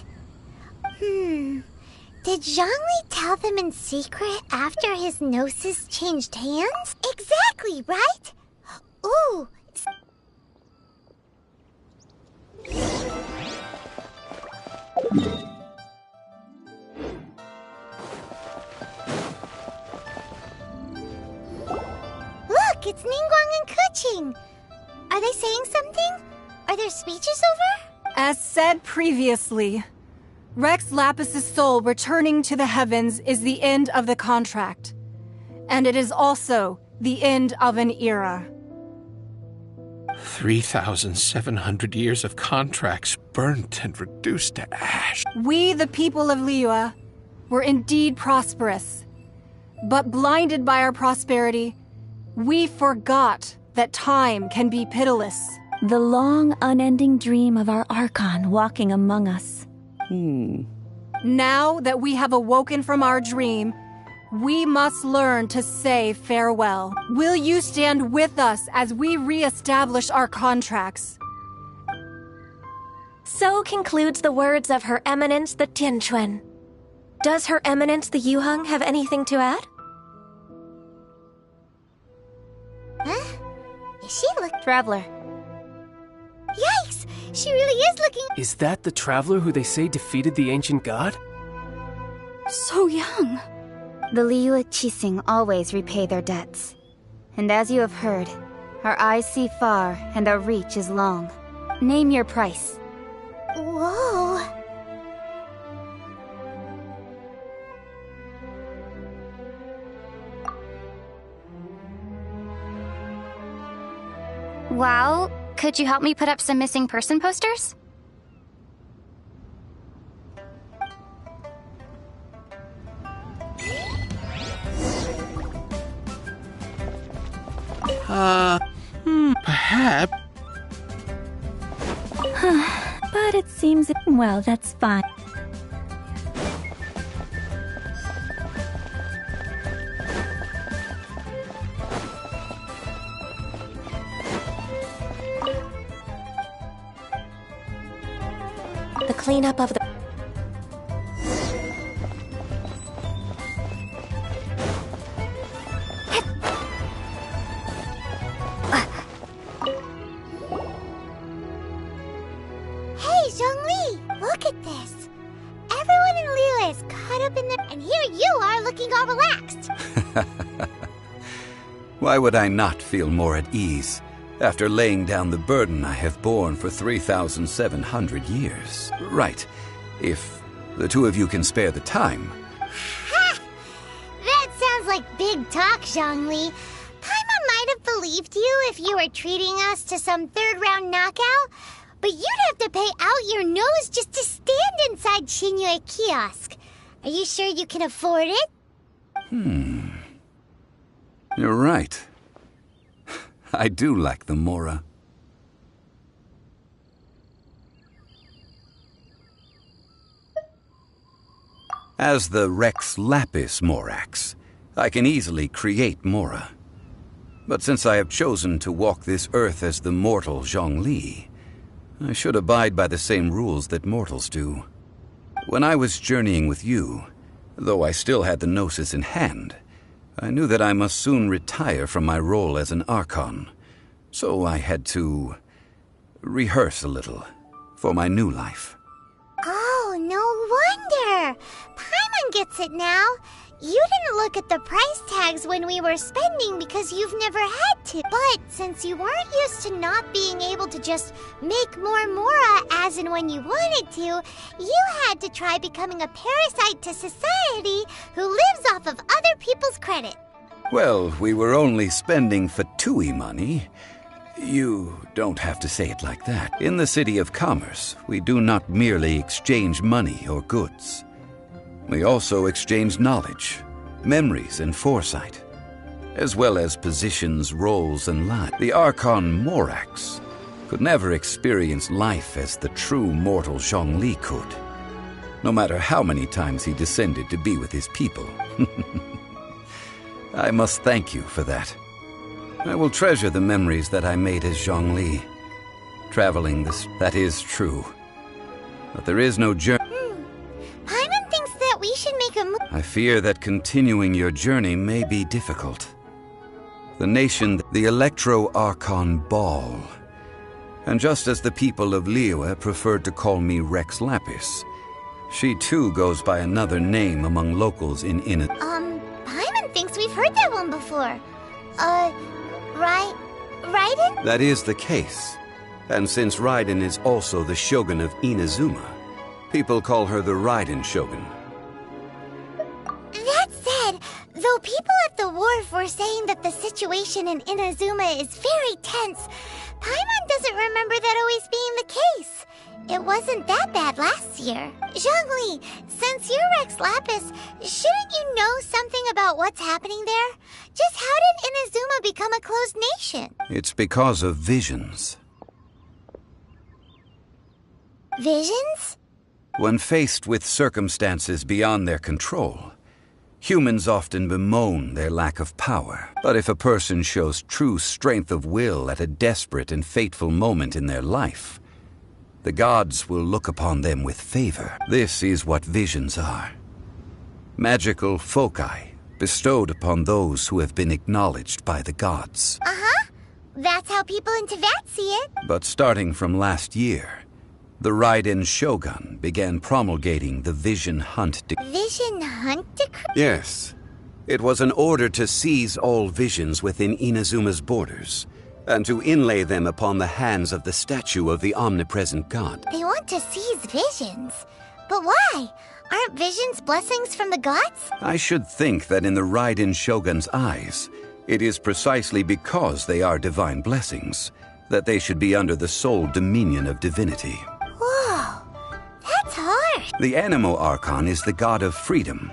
Did Zhongli tell them in secret after his gnosis changed hands? Exactly, right? Ooh. Look, it's Ningguang and Keqing. Are they saying something? Are their speeches over? As said previously, Rex Lapis's soul returning to the heavens is the end of the contract. And it is also the end of an era. 3,700 years of contracts burnt and reduced to ash. We, the people of Liyue, were indeed prosperous. But blinded by our prosperity, we forgot that time can be pitiless. The long, unending dream of our Archon walking among us. Now that we have awoken from our dream, we must learn to say farewell. Will you stand with us as we re-establish our contracts? So concludes the words of Her Eminence the Tianquan. Does Her Eminence the Yuheng have anything to add? Huh? Is she Traveler. Yikes! She really is looking... Is that the traveler who they say defeated the ancient god? So young. The Liyue Qixing always repay their debts. And as you have heard, our eyes see far and our reach is long. Name your price. Whoa... Well, could you help me put up some missing person posters? Perhaps. But it seems, well, that's fine. The cleanup of the... Hey, Zhongli! Look at this! Everyone in Liyue is caught up in the... And here you are looking all relaxed! Why would I not feel more at ease after laying down the burden I have borne for 3,700 years? Right. If the two of you can spare the time. Ha! That sounds like big talk, Zhongli. Paimon might have believed you if you were treating us to some third-round knockout, but you'd have to pay out your nose just to stand inside Qinyue Kiosk. Are you sure you can afford it? You're right. I do like the Mora. As the Rex Lapis Morax, I can easily create Mora. But since I have chosen to walk this earth as the mortal Zhongli, I should abide by the same rules that mortals do. When I was journeying with you, though I still had the Gnosis in hand, I knew that I must soon retire from my role as an Archon, so I had to rehearse a little for my new life. Oh, no wonder! Paimon gets it now. You didn't look at the price tags when we were spending because you've never had to. But since you weren't used to not being able to just make more Mora as and when you wanted to, you had to try becoming a parasite to society who lives off of other people's credit. Well, we were only spending Fatui money. You don't have to say it like that. In the City of Commerce, we do not merely exchange money or goods. We also exchange knowledge, memories, and foresight, as well as positions, roles, and lives. The Archon Morax could never experience life as the true mortal Zhongli could, no matter how many times he descended to be with his people. I must thank you for that. I will treasure the memories that I made as Zhongli. Traveling this, that is true. But there is no journey. Paimon thinks that we should make a move. I fear that continuing your journey may be difficult. The nation, the Electro-Archon Ball. And just as the people of Liyue preferred to call me Rex Lapis, she too goes by another name among locals in Paimon thinks we've heard that one before. Raiden? That is the case. And since Raiden is also the Shogun of Inazuma, people call her the Raiden Shogun. That said, though people at the wharf were saying that the situation in Inazuma is very tense, Paimon doesn't remember that always being the case. It wasn't that bad last year. Zhongli, since you're Rex Lapis, shouldn't you know something about what's happening there? Just how did Inazuma become a closed nation? It's because of visions. Visions? When faced with circumstances beyond their control, humans often bemoan their lack of power. But if a person shows true strength of will at a desperate and fateful moment in their life, the gods will look upon them with favor. This is what visions are. Magical foci bestowed upon those who have been acknowledged by the gods. Uh-huh. That's how people in Teyvat see it. But starting from last year, the Raiden Shogun began promulgating the Vision Hunt Decree. Vision Hunt Decree? Yes. It was an order to seize all visions within Inazuma's borders, and to inlay them upon the hands of the statue of the omnipresent god. They want to seize visions. But why? Aren't visions blessings from the gods? I should think that in the Raiden Shogun's eyes, it is precisely because they are divine blessings that they should be under the sole dominion of divinity. Whoa, that's harsh. The Animo Archon is the god of freedom,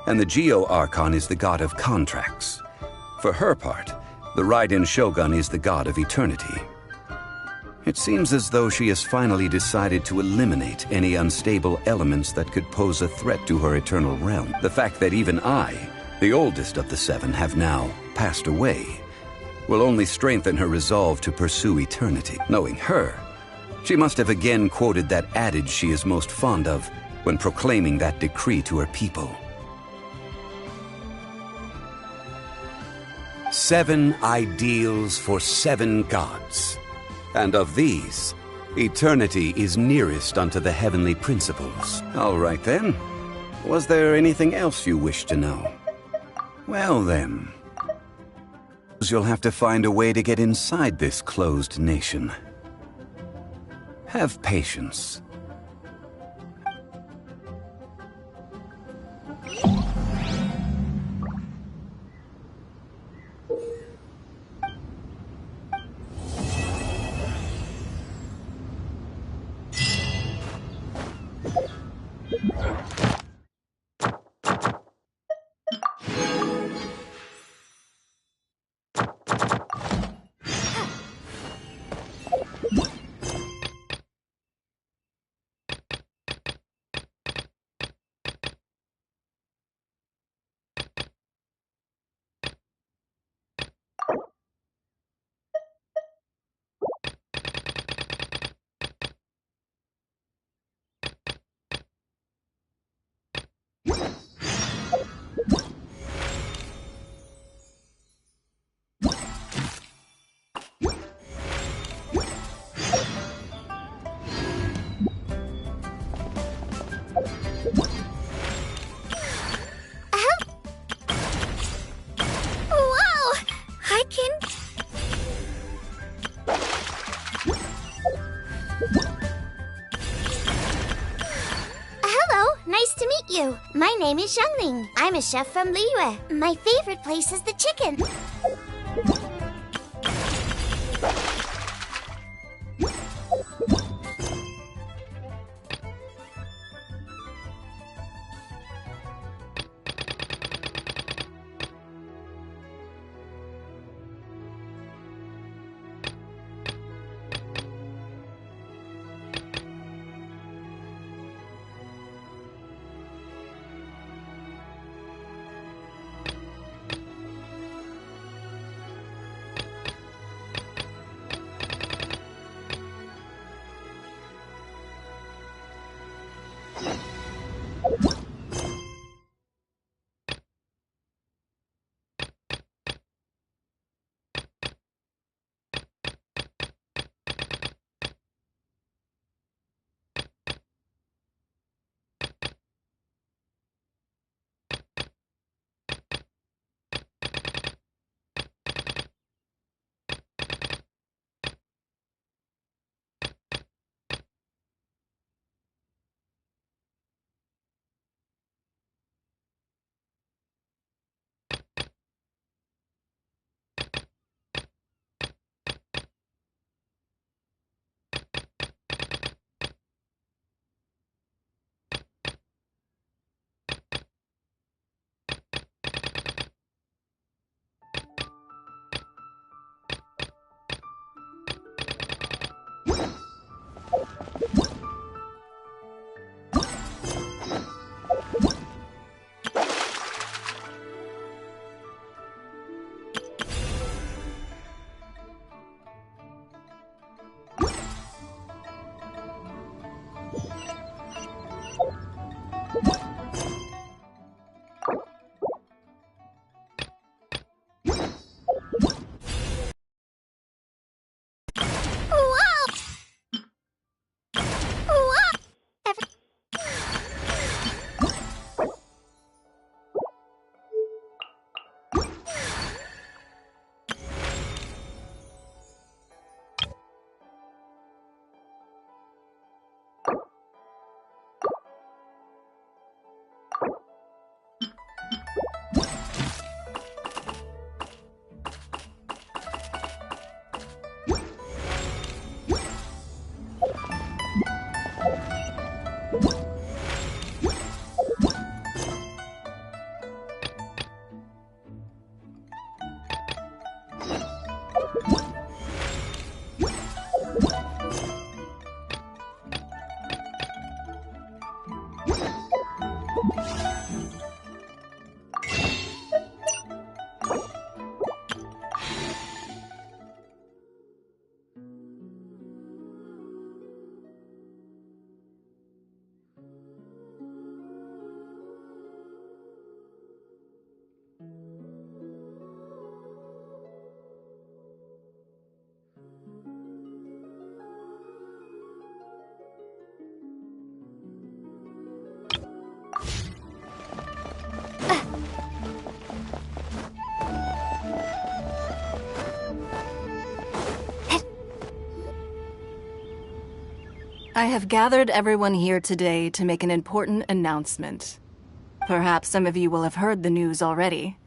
and the Geo Archon is the god of contracts. For her part, the Raiden Shogun is the god of eternity. It seems as though she has finally decided to eliminate any unstable elements that could pose a threat to her eternal realm. The fact that even I, the oldest of the seven, have now passed away, will only strengthen her resolve to pursue eternity. Knowing her, she must have again quoted that adage she is most fond of when proclaiming that decree to her people. 7 ideals for 7 gods. And of these, eternity is nearest unto the heavenly principles. All right then. Was there anything else you wish to know? Well then, you'll have to find a way to get inside this closed nation. Have patience. name is Xiangling. I'm a chef from Liyue. My favorite place is the chicken. I have gathered everyone here today to make an important announcement. Perhaps some of you will have heard the news already.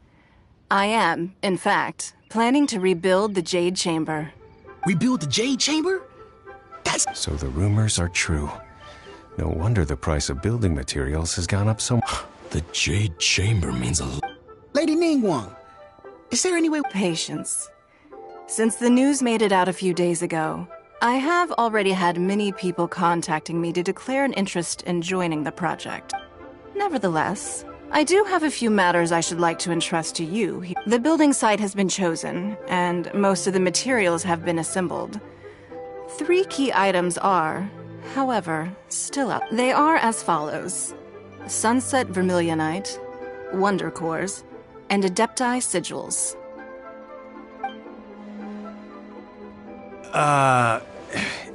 I am, in fact, planning to rebuild the Jade Chamber. Rebuild the Jade Chamber? So the rumors are true. No wonder the price of building materials has gone up so much. The Jade Chamber means a lot. Lady Ningguang, is there any way... Patience. Since the news made it out a few days ago, I have already had many people contacting me to declare an interest in joining the project. Nevertheless, I do have a few matters I should like to entrust to you. The building site has been chosen, and most of the materials have been assembled. 3 key items are, however, still up. They are as follows: Sunset Vermilionite, Wonder Cores, and Adepti Sigils.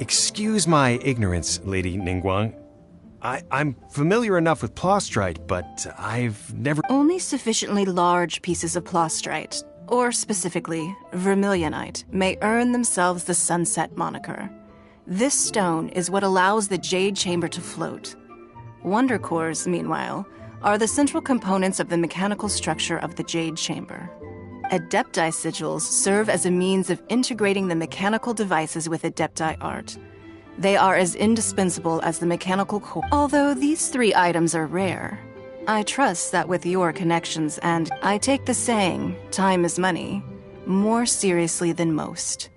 Excuse my ignorance, Lady Ningguang. I'm familiar enough with Plostrite, but I've never... Only sufficiently large pieces of Plostrite, or specifically, Vermilionite, may earn themselves the Sunset moniker. This stone is what allows the Jade Chamber to float. Wonder Cores, meanwhile, are the central components of the mechanical structure of the Jade Chamber. Adepti sigils serve as a means of integrating the mechanical devices with Adepti art. They are as indispensable as the mechanical core. Although these 3 items are rare, I trust that with your connections and I take the saying, time is money, more seriously than most.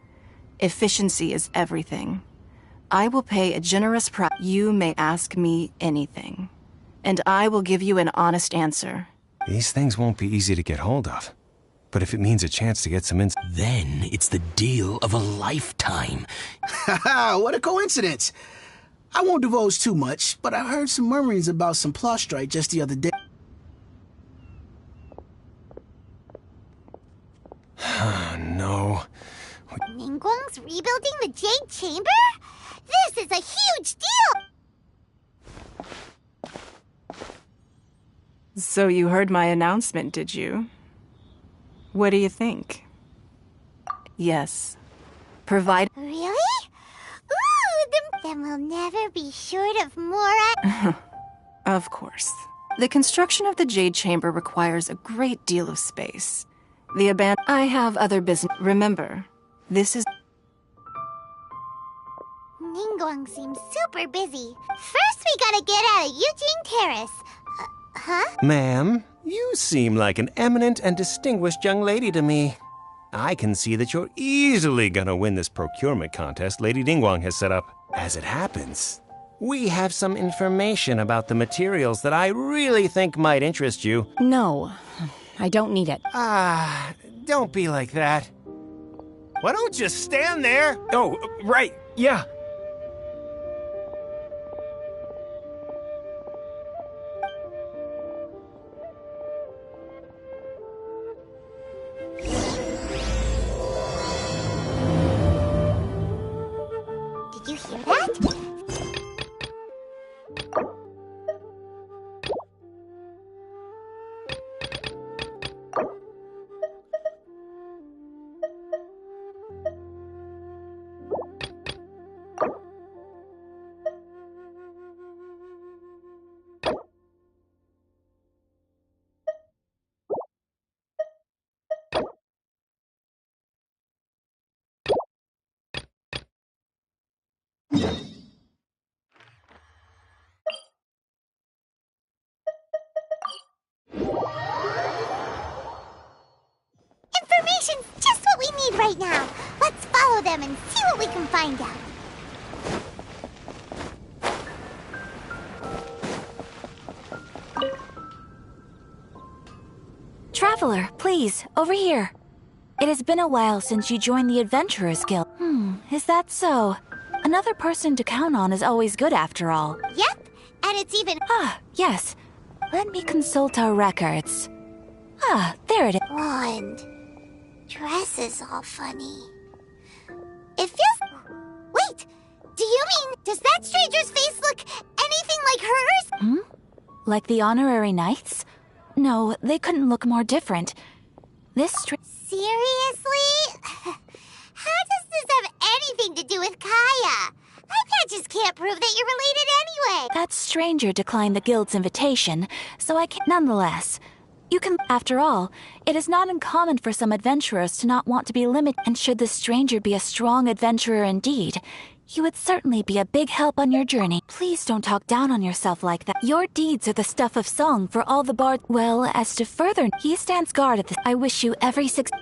Efficiency is everything. I will pay a generous price. You may ask me anything, and I will give you an honest answer. These things won't be easy to get hold of. But if it means a chance to get some Then it's the deal of a lifetime. Haha, what a coincidence. I won't divulge too much, but I heard some murmurings about some Plostrite just the other day. No. Ningguang's rebuilding the Jade Chamber? This is a huge deal! So you heard my announcement, did you? What do you think? Yes. Provide... Really? Ooh, then we'll never be short of more... Of course. The construction of the Jade Chamber requires a great deal of space. I have other business... Remember, this is... Ningguang seems super busy. First we gotta get out of Eugene Terrace. Huh? Ma'am, you seem like an eminent and distinguished young lady to me. I can see that you're easily gonna win this procurement contest Lady Ningguang has set up. As it happens, we have some information about the materials that I really think might interest you. No, I don't need it. Don't be like that. Why don't you stand there? Oh, right, yeah. Did you hear that? Information's just what we need right now. Let's follow them and see what we can find out. Traveler, please, over here. It has been a while since you joined the Adventurers Guild. Is that so? Another person to count on is always good after all. Yep, and it's even... Yes. Let me consult our records. There it is. Blonde. Dress is all funny. It feels... Wait! Do you mean... Does that stranger's face look anything like hers? Like the honorary knights? No, they couldn't look more different. Seriously? How does this have anything to do with Kaya? My patches can't prove that you're related anyway. That stranger declined the guild's invitation, so I can't... Nonetheless, you can... After all, it is not uncommon for some adventurers to not want to be limited, and should the stranger be a strong adventurer indeed, he would certainly be a big help on your journey. Please don't talk down on yourself like that. Your deeds are the stuff of song for all the bards. Well, as to further, he stands guard at this. I wish you every success.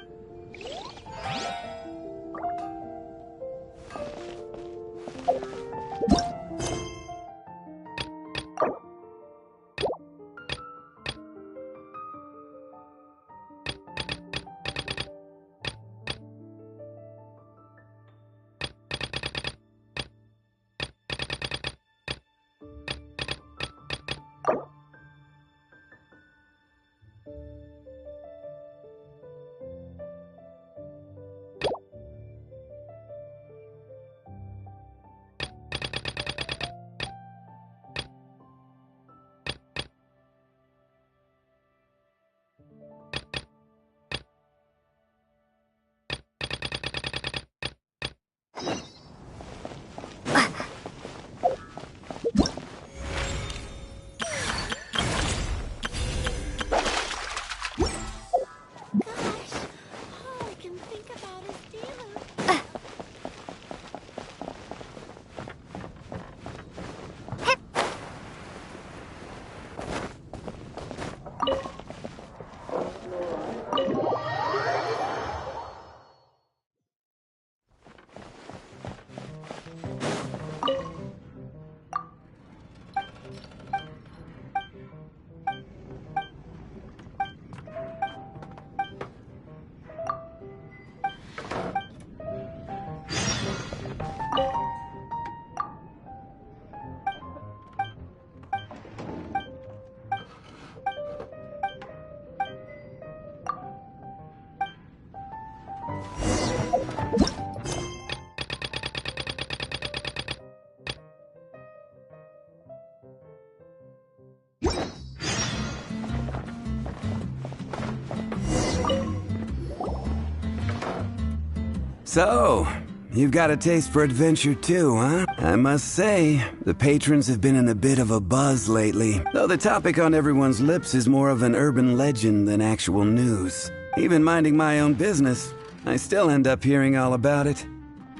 So, you've got a taste for adventure too, huh? I must say, the patrons have been in a bit of a buzz lately, though the topic on everyone's lips is more of an urban legend than actual news. Even minding my own business, I still end up hearing all about it.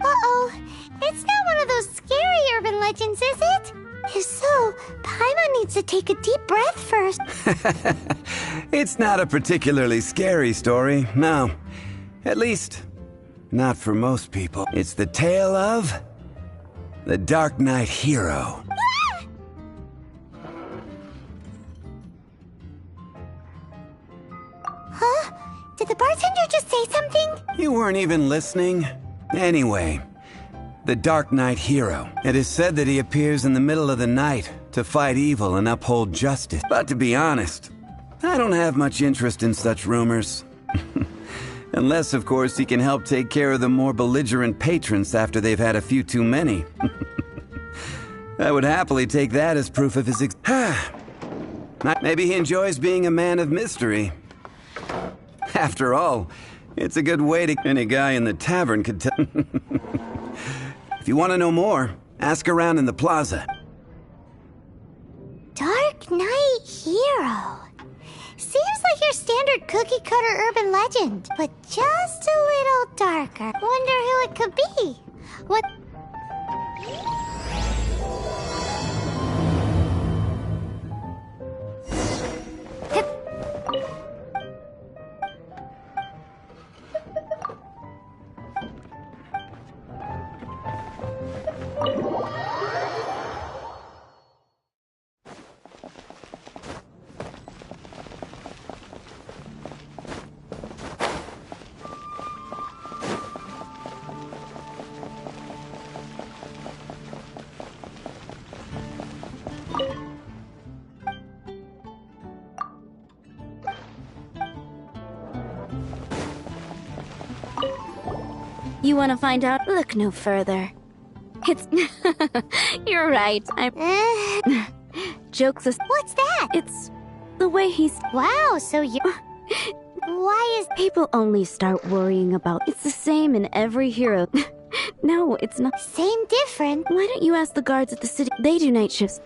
Uh-oh. It's not one of those scary urban legends, is it? If so, Paimon needs to take a deep breath first. It's not a particularly scary story, no. At least, not for most people. It's the tale of the Dark Knight Hero. Huh? Did the bartender just say something? You weren't even listening. Anyway, the Dark Knight Hero. It is said that he appears in the middle of the night to fight evil and uphold justice. But to be honest, I don't have much interest in such rumors. Unless, of course, he can help take care of the more belligerent patrons after they've had a few too many. I would happily take that as proof of his Maybe he enjoys being a man of mystery. After all, it's a good way to... Any guy in the tavern could tell... If you want to know more, ask around in the plaza. Dark Knight Hero. Seems like your standard cookie-cutter urban legend, but just a little darker. Wonder who it could be. What... You want to find out? Look no further. It's... You're right. Jokes aside... What's that? It's the way he's... Wow, so you... Why is... People only start worrying about... It's the same in every hero. No, it's not... Same different. Why don't you ask the guards at the city? They do night shifts.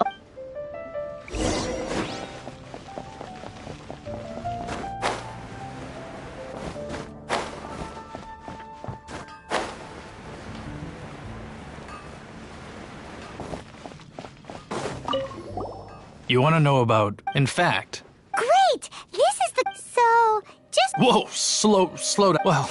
You want to know about... In fact... Great! This is the... So, just... Whoa, slow down. Well,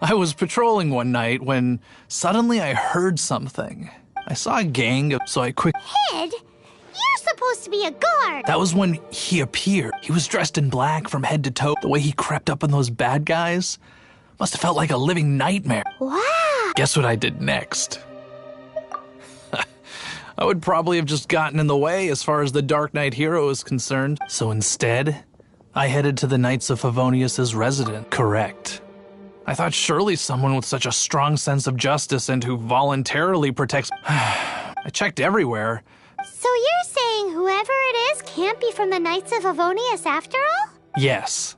I was patrolling one night when suddenly I heard something. I saw a gang of... So I quick... Head? You're supposed to be a guard! That was when he appeared. He was dressed in black from head to toe. The way he crept up on those bad guys must have felt like a living nightmare. Wow! Guess what I did next? I would probably have just gotten in the way as far as the Dark Knight Hero is concerned. So instead, I headed to the Knights of Favonius' residence. Correct. I thought surely someone with such a strong sense of justice and who voluntarily protects... I checked everywhere. So you're saying whoever it is can't be from the Knights of Favonius after all? Yes.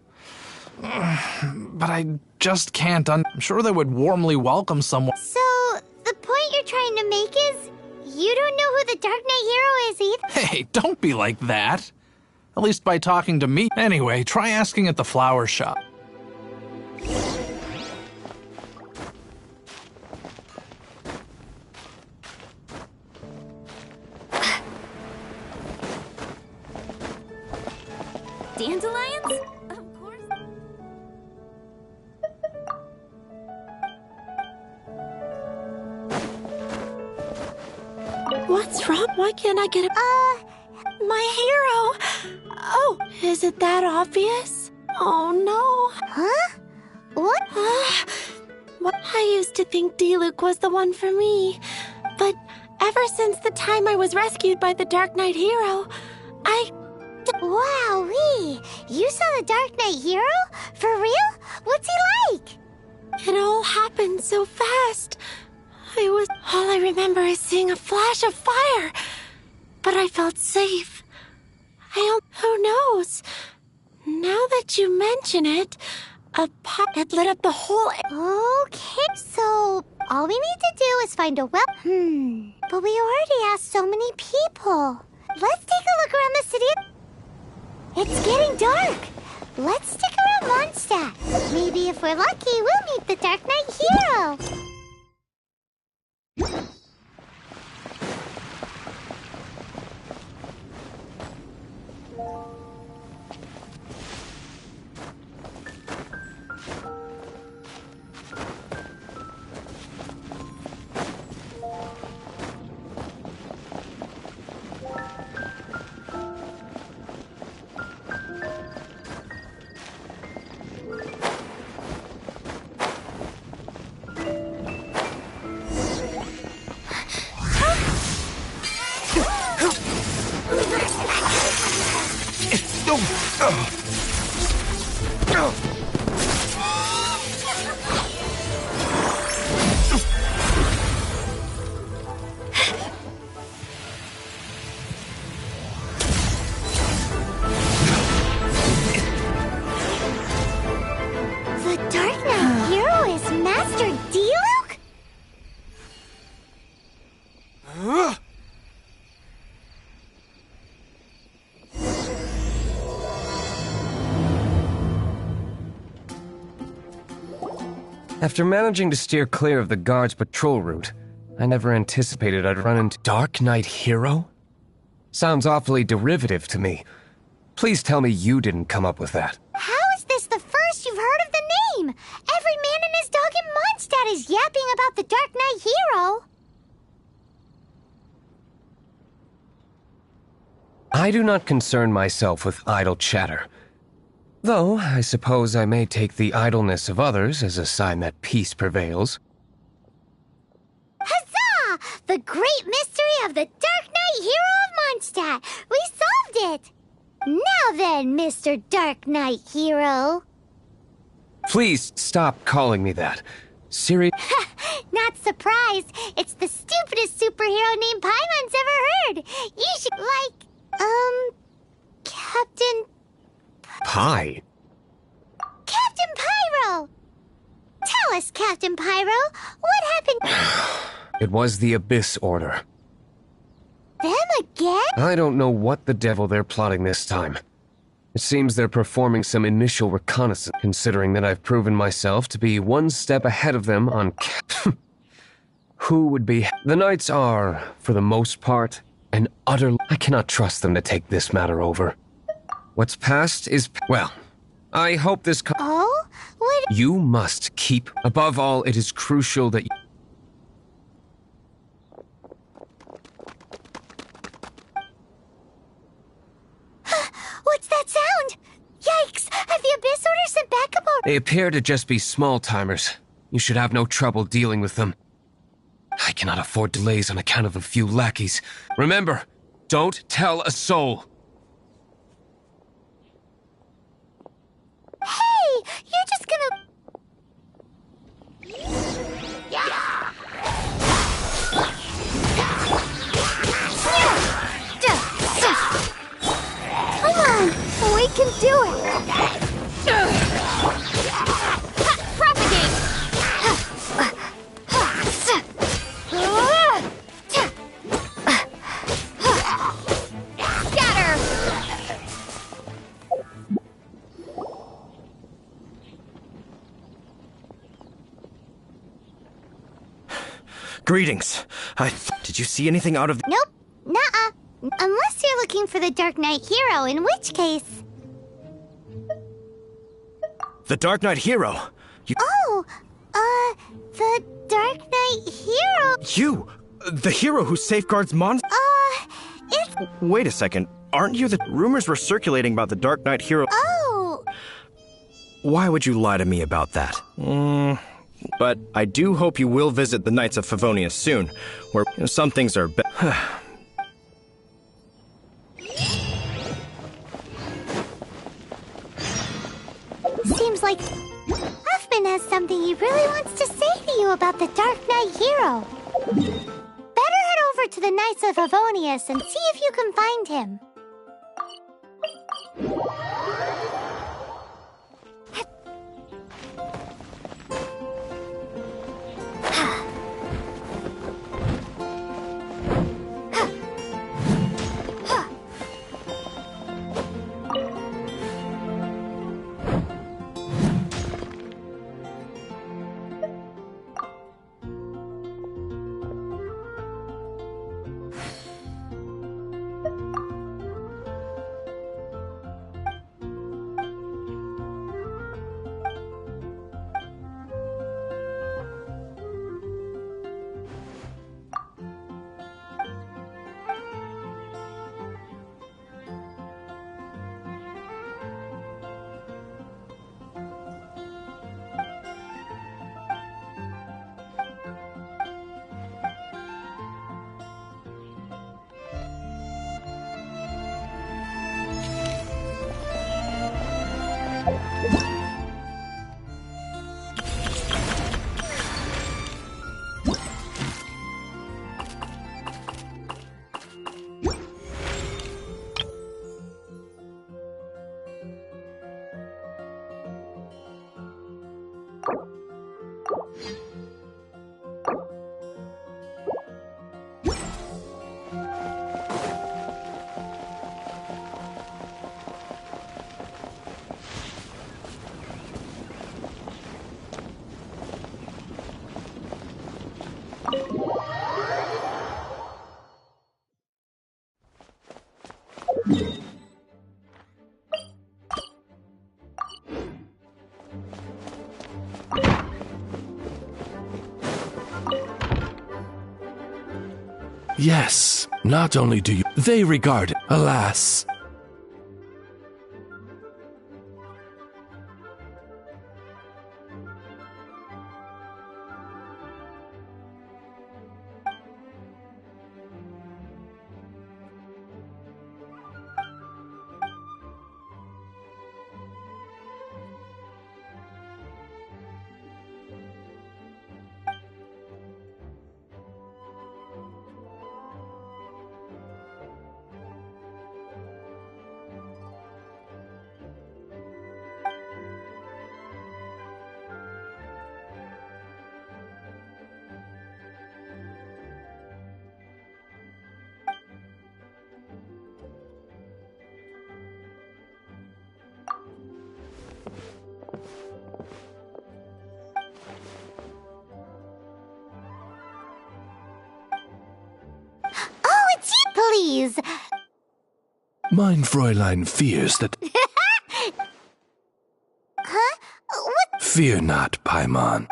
But I just can't... I'm sure they would warmly welcome someone... So, the point you're trying to make is... You don't know who the Dark Knight Hero is either? Hey, don't be like that. At least by talking to me. Anyway, try asking at the flower shop. Dandelions? Of course. What's wrong? Why can't I get my hero? Oh, is it that obvious? Oh no. Huh? What? What? I used to think D-Luke was the one for me. But ever since the time I was rescued by the Dark Knight Hero, Wowee! You saw the Dark Knight Hero? For real? What's he like? It all happened happened so fast. All I remember is seeing a flash of fire. But I felt safe. Who knows? Now that you mention it, it lit up the whole... Okay, so all we need to do is find a well... But we already asked so many people. Let's take a look around the city. It's getting dark. Let's stick around Mondstadt. Maybe if we're lucky, we'll meet the Dark Knight Hero. After managing to steer clear of the guard's patrol route, I never anticipated I'd run into Dark Knight Hero? Sounds awfully derivative to me. Please tell me you didn't come up with that. How is this the first you've heard of the name? Every man and his dog in Mondstadt is yapping about the Dark Knight Hero. I do not concern myself with idle chatter. Though, I suppose I may take the idleness of others as a sign that peace prevails. Huzzah! The great mystery of the Dark Knight Hero of Mondstadt! We solved it! Now then, Mr. Dark Knight Hero. Please stop calling me that. Not surprised. It's the stupidest superhero name Paimon's ever heard. You should, Captain... Pie? Captain Pyro! Tell us, Captain Pyro, what happened? It was the Abyss Order. Them again? I don't know what the devil they're plotting this time. It seems they're performing some initial reconnaissance, considering that I've proven myself to be one step ahead of them on who would be... The Knights are, for the most part, an utter... I cannot trust them to take this matter over. What's past is... Well, I hope this... Oh? What... You must keep... Above all, it is crucial that... What's that sound? Yikes! Have the Abyss Order sent backup or... They appear to just be small-timers. You should have no trouble dealing with them. I cannot afford delays on account of a few lackeys. Remember, don't tell a soul. Hey! You're just gonna... Come on! We can do it! Propagate! Scatter! Greetings. Did you see anything out of... Nope. Nuh-uh. Unless you're looking for the Dark Knight Hero, in which case... The Dark Knight Hero? The Dark Knight Hero... You! The hero who safeguards it's... Wait a second. Aren't you the... Rumors were circulating about the Dark Knight Hero... Oh! Why would you lie to me about that? But I do hope you will visit the Knights of Favonius soon, where some things are Seems like Huffman has something he really wants to say to to you about the Dark Knight hero. Better head over to the Knights of Favonius and see if you can find him. Yes, not only do you, they regard it, alas. Please. Mein Fräulein fears that... Huh? What? Fear not, Paimon.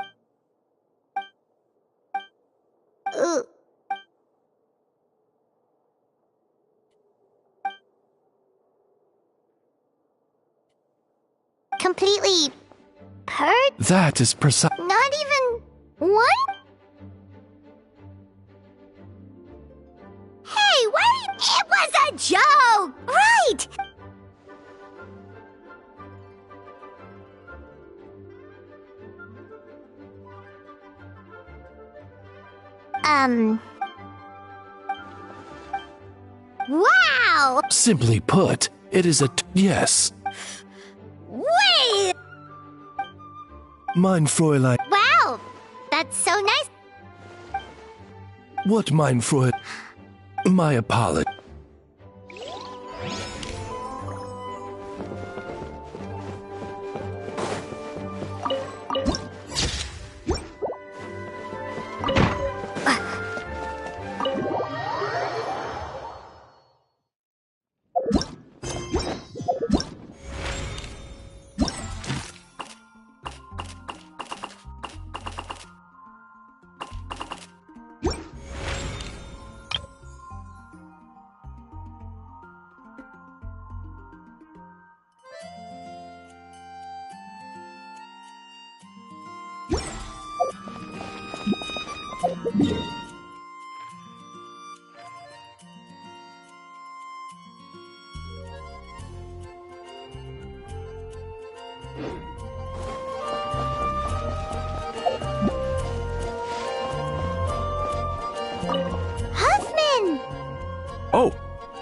Completely... hurt? That is precise... Not even... one? Hey, wait! It was a joke! Right! Wow! Simply put, it is a... yes. Wait! Mein Fräulein... Wow! That's so nice. What, mein Fräulein? My apology.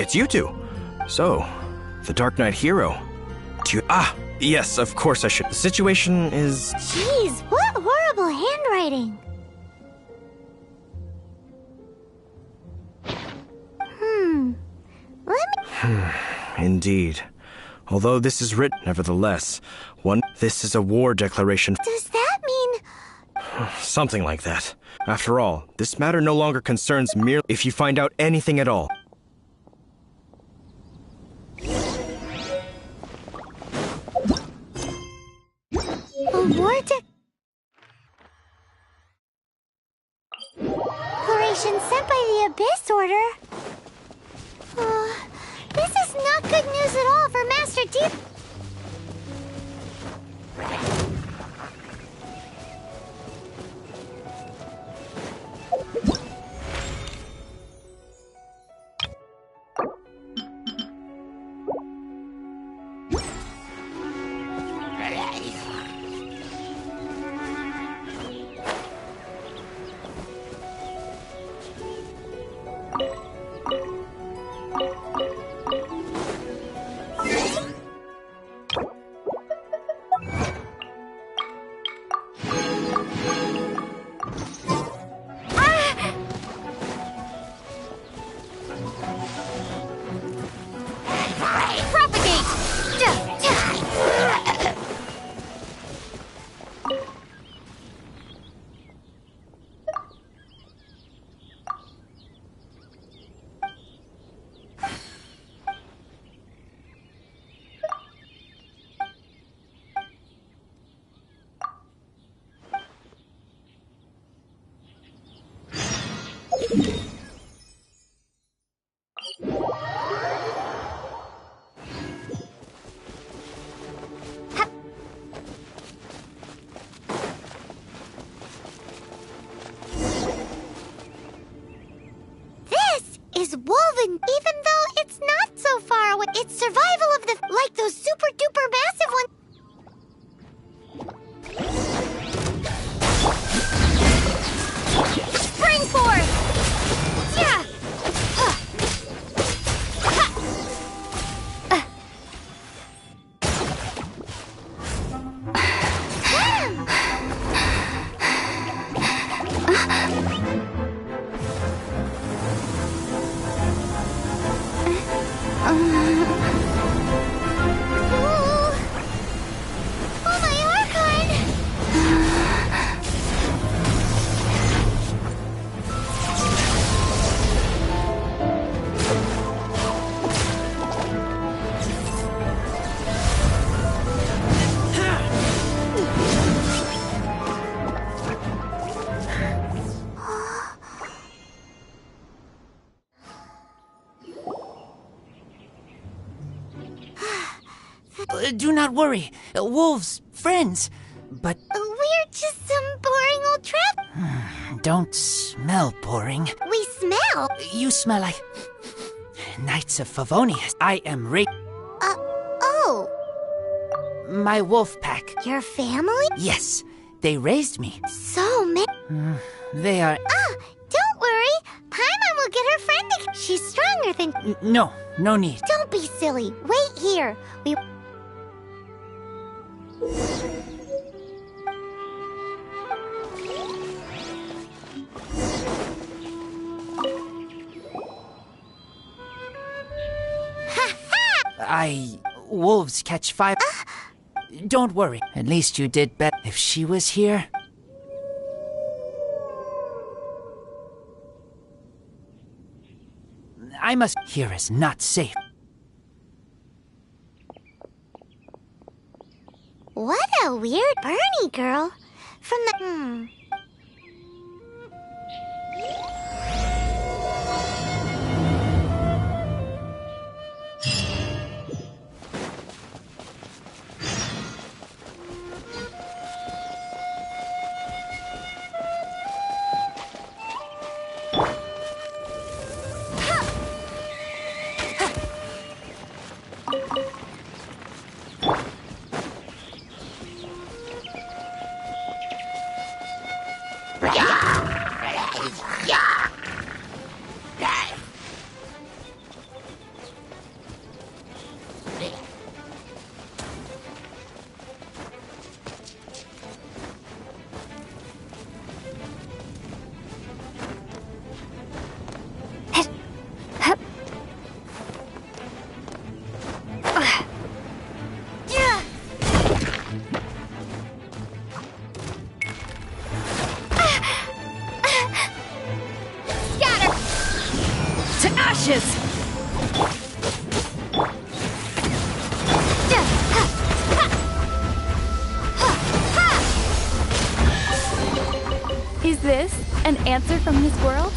It's you two. So, the Dark Knight hero. Yes, of course I should. The situation is... Jeez, what horrible handwriting. Indeed. Although this is written, nevertheless, this is a war declaration. Does that mean... Something like that. After all, this matter no longer concerns merely if you find out anything at all. A war declaration sent by the Abyss Order? This is not good news at all for Master Deep. Is woven, even though it's not so far away. It's survival of the... like those super duper massive ones. Spring forth! Yeah! Do not worry. Wolves, friends. But... We're just some boring old trap. Don't smell boring. We smell? You smell like... Knights of Favonius. I am Oh. My wolf pack. Your family? Yes. They raised me. So many... They are... Don't worry. Paimon will get her friend again. She's stronger than... No need. Don't be silly. Wait here. Wolves catch fire. Don't worry. At least you did better. If she was here... I must... Here is not safe. What a weird Bernie girl. From the... ashes! Is this an answer from this world?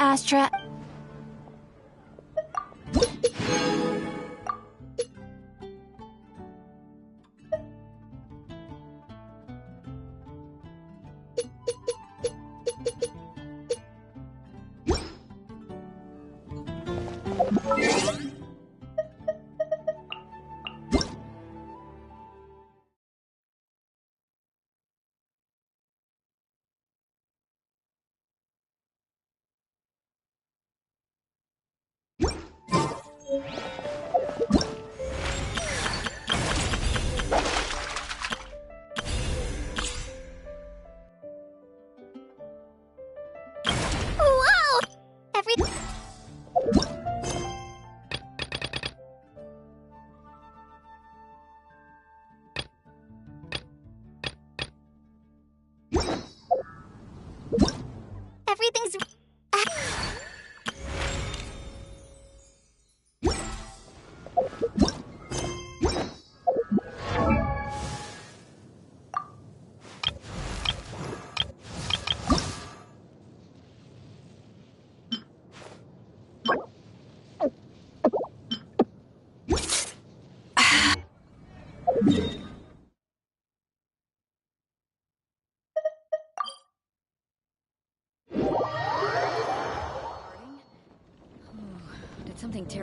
Astra. Whoa! Everything's... Did something terrible